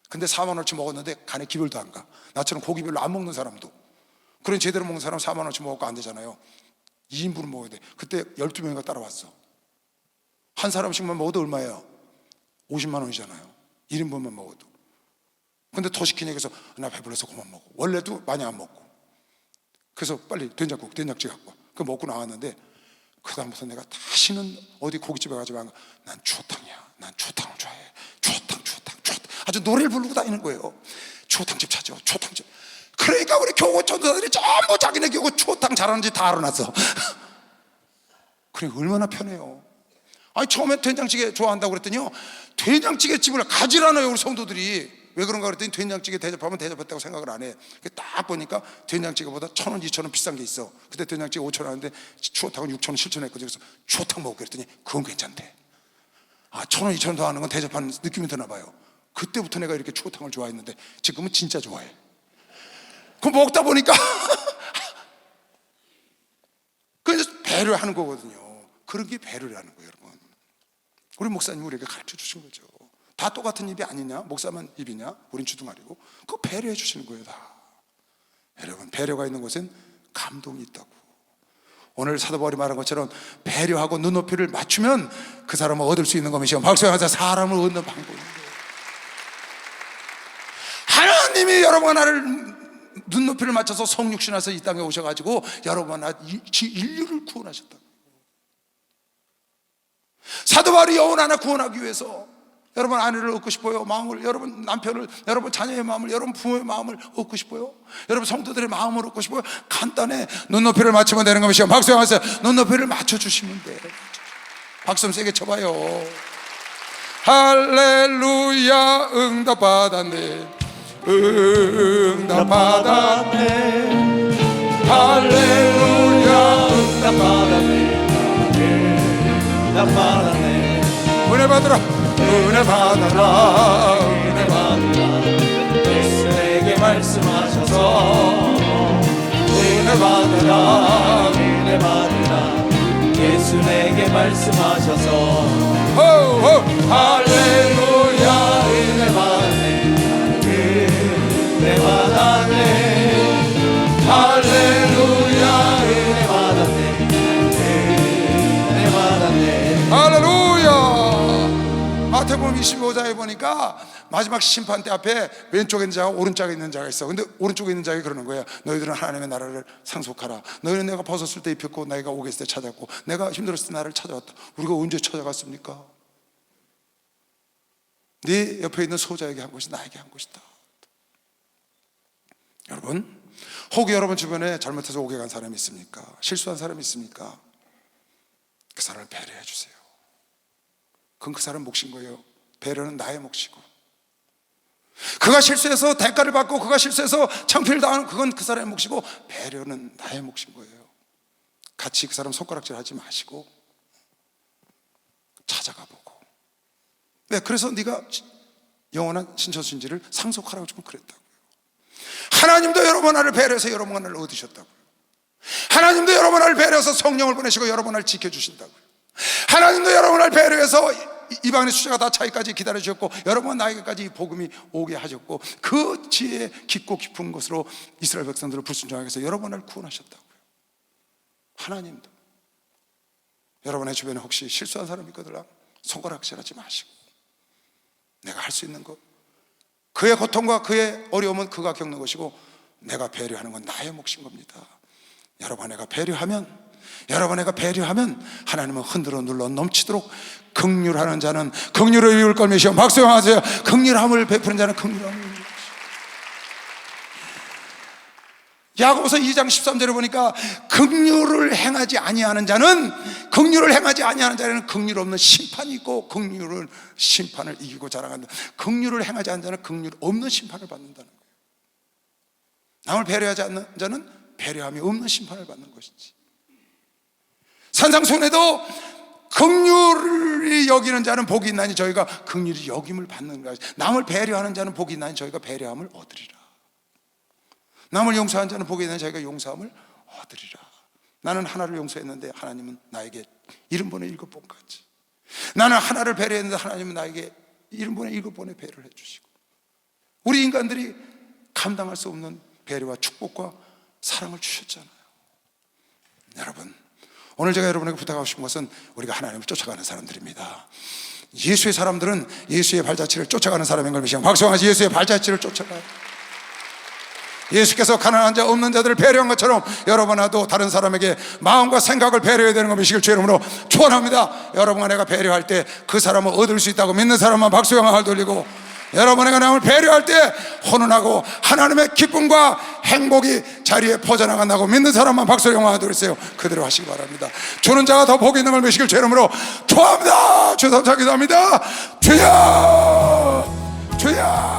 근데 4만 원어치 먹었는데 간에 기별도 안 가. 나처럼 고기별로 안 먹는 사람도. 그런 제대로 먹는 사람 4만 원어치 먹고 안 되잖아요. 2인분을 먹어야 돼. 그때 12명이가 따라왔어. 한 사람씩만 먹어도 얼마예요? 50만 원이잖아요. 1인분만 먹어도. 근데 더 시키냐 그래서 나 배불러서 그만 먹어. 원래도 많이 안 먹고. 그래서 빨리 된장국, 된장찌개 갖고 와. 그 먹고 나왔는데 그 다음부터 내가 다시는 어디 고깃집에 가지 말고 난 추어탕이야. 난 추어탕을 좋아해. 추어탕. 아주 노래를 부르고 다니는 거예요. 추어탕집 찾아. 추어탕집. 그러니까 우리 교구 전도사들이 전부 자기네 교구 추어탕 잘하는지 다 알아놨어. 그래 얼마나 편해요. 아니 처음에 된장찌개 좋아한다고 그랬더니요, 된장찌개 집을 가지라나요 우리 성도들이. 왜 그런가 그랬더니 된장찌개 대접하면 대접했다고 생각을 안 해. 딱 보니까 된장찌개보다 1,000원, 2,000원 비싼 게 있어. 그때 된장찌개 5,000원 하는데 추어탕은 6,000원, 7,000원 했거든. 그래서 추어탕 먹고 그랬더니 그건 괜찮대. 1,000원, 2,000원 더 하는 건 대접하는 느낌이 드나 봐요. 그때부터 내가 이렇게 추어탕을 좋아했는데 지금은 진짜 좋아해. 그거 먹다 보니까 그래서 배려하는 거거든요. 그런 게 배려라는 거예요, 여러분. 우리 목사님이 우리에게 가르쳐 주신 거죠. 다 똑같은 입이 아니냐? 목사만 입이냐? 우린 주둥아리고. 그거 배려해 주시는 거예요, 다. 여러분, 배려가 있는 곳엔 감동이 있다고. 오늘 사도 바울이 말한 것처럼 배려하고 눈높이를 맞추면 그 사람을 얻을 수 있는 것이요, 박수하면서 사람을 얻는 방법입니다. 하나님이 여러분과 나를 눈높이를 맞춰서 성육신하서 이 땅에 오셔가지고 여러분과 나 인류를 구원하셨다. 사도 바울이 영혼 하나 구원하기 위해서 여러분 아내를 얻고 싶어요? 마음을, 여러분 남편을, 여러분 자녀의 마음을, 여러분 부모의 마음을 얻고 싶어요? 여러분 성도들의 마음을 얻고 싶어요? 간단해. 눈높이를 맞추면 되는 것이요, 박수 하면서 눈높이를 맞춰주시면 돼. 박수 좀 세게 쳐봐요. 할렐루야, 응답받았네, 응답받았네, 할렐루야, 응답받았네, 응답받았네. 은혜 받으라, 은혜 받아라, 은혜 받으라. 예수 내게 말씀하셔서 은혜 받으라, 은혜 받으라. 예수 내게 말씀하셔서 할렐루야, 은혜 받았네, 은혜 받았네, 할렐루야, 은혜 받았네, 은혜 받았네. 할렐루야. 마태복음 25장에 보니까 마지막 심판대 앞에 왼쪽에 있는 자가 오른쪽에 있는 자가 있어. 근데 오른쪽에 있는 자가 그러는 거야. 너희들은 하나님의 나라를 상속하라. 너희는 내가 벗었을 때 입혔고 내가 오겠을 때 찾았고 내가 힘들었을 때 나를 찾아왔다. 우리가 언제 찾아갔습니까? 네 옆에 있는 소자에게 한 것이 나에게 한 것이다. 여러분, 혹 여러분 주변에 잘못해서 오게 간 사람이 있습니까? 실수한 사람이 있습니까? 그 사람을 배려해 주세요. 그건 그 사람 몫인 거예요. 배려는 나의 몫이고, 그가 실수해서 대가를 받고 그가 실수해서 창피를 당하는 그건 그 사람의 몫이고, 배려는 나의 몫인 거예요. 같이 그 사람 손가락질 하지 마시고 찾아가 보고. 네, 그래서 네가 영원한 신천순지를 상속하라고 좀 그랬다고요. 하나님도 여러분 나를 배려해서 여러분 나를 얻으셨다고요. 하나님도 여러분 나를 배려해서 성령을 보내시고 여러분 나를 지켜주신다고요. 하나님도 여러분을 배려해서 이방인의 수자가 다 차이까지 기다려주셨고 여러분 나에게까지 이 복음이 오게 하셨고 그 지혜의 깊고 깊은 것으로 이스라엘 백성들을 불순종하게 해서 여러분을 구원하셨다고요. 하나님도 여러분의 주변에 혹시 실수한 사람이 있거든요. 손가락질하지 마시고 내가 할 수 있는 것, 그의 고통과 그의 어려움은 그가 겪는 것이고 내가 배려하는 건 나의 몫인 겁니다. 여러분 내가 배려하면 하나님은 흔들어 눌러 넘치도록 긍휼하는 자는 긍휼을 이룰 걸매시오. 박수하세요. 긍휼함을 베푸는 자는 긍휼함을 이룰 것이오. 야고보서 2장 13절에 보니까 긍휼을 행하지 아니하는 자는 긍휼 없는 심판이 있고 긍휼은 심판을 이기고 자랑한다. 긍휼을 행하지 않는 자는 긍휼 없는 심판을 받는다는 거예요. 남을 배려하지 않는 자는 배려함이 없는 심판을 받는 것이지. 산상순에도 긍휼히 여기는 자는 복이 있나니 저희가 긍휼히 여김을 받는 것이. 남을 배려하는 자는 복이 있나니 저희가 배려함을 얻으리라. 남을 용서하는 자는 복이 있나니 저희가 용서함을 얻으리라. 나는 하나를 용서했는데 하나님은 나에게 70번에 7번까지. 나는 하나를 배려했는데 하나님은 나에게 70번에 7번의 배려를 해주시고. 우리 인간들이 감당할 수 없는 배려와 축복과 사랑을 주셨잖아요. 여러분, 오늘 제가 여러분에게 부탁하고 싶은 것은 우리가 하나님을 쫓아가는 사람들입니다. 예수의 사람들은 예수의 발자취를 쫓아가는 사람인 걸 믿으시고 박수하시. 예수의 발자취를 쫓아가요. 예수께서 가난한 자 없는 자들을 배려한 것처럼 여러분도 다른 사람에게 마음과 생각을 배려해야 되는 걸 믿으시길 주 이름으로 축원합니다. 여러분과 내가 배려할 때 그 사람을 얻을 수 있다고 믿는 사람만 박수 영광을 돌리고, 여러분에게 남을 배려할 때 혼돈하고 하나님의 기쁨과 행복이 자리에 퍼져나간다고 믿는 사람만 박수를 영광을 돌리세요. 그대로 하시기 바랍니다. 주는 자가 더 복이 있는 걸 믿으시길 제 이름으로 축원합니다. 주여 감사합니다. 주여 주여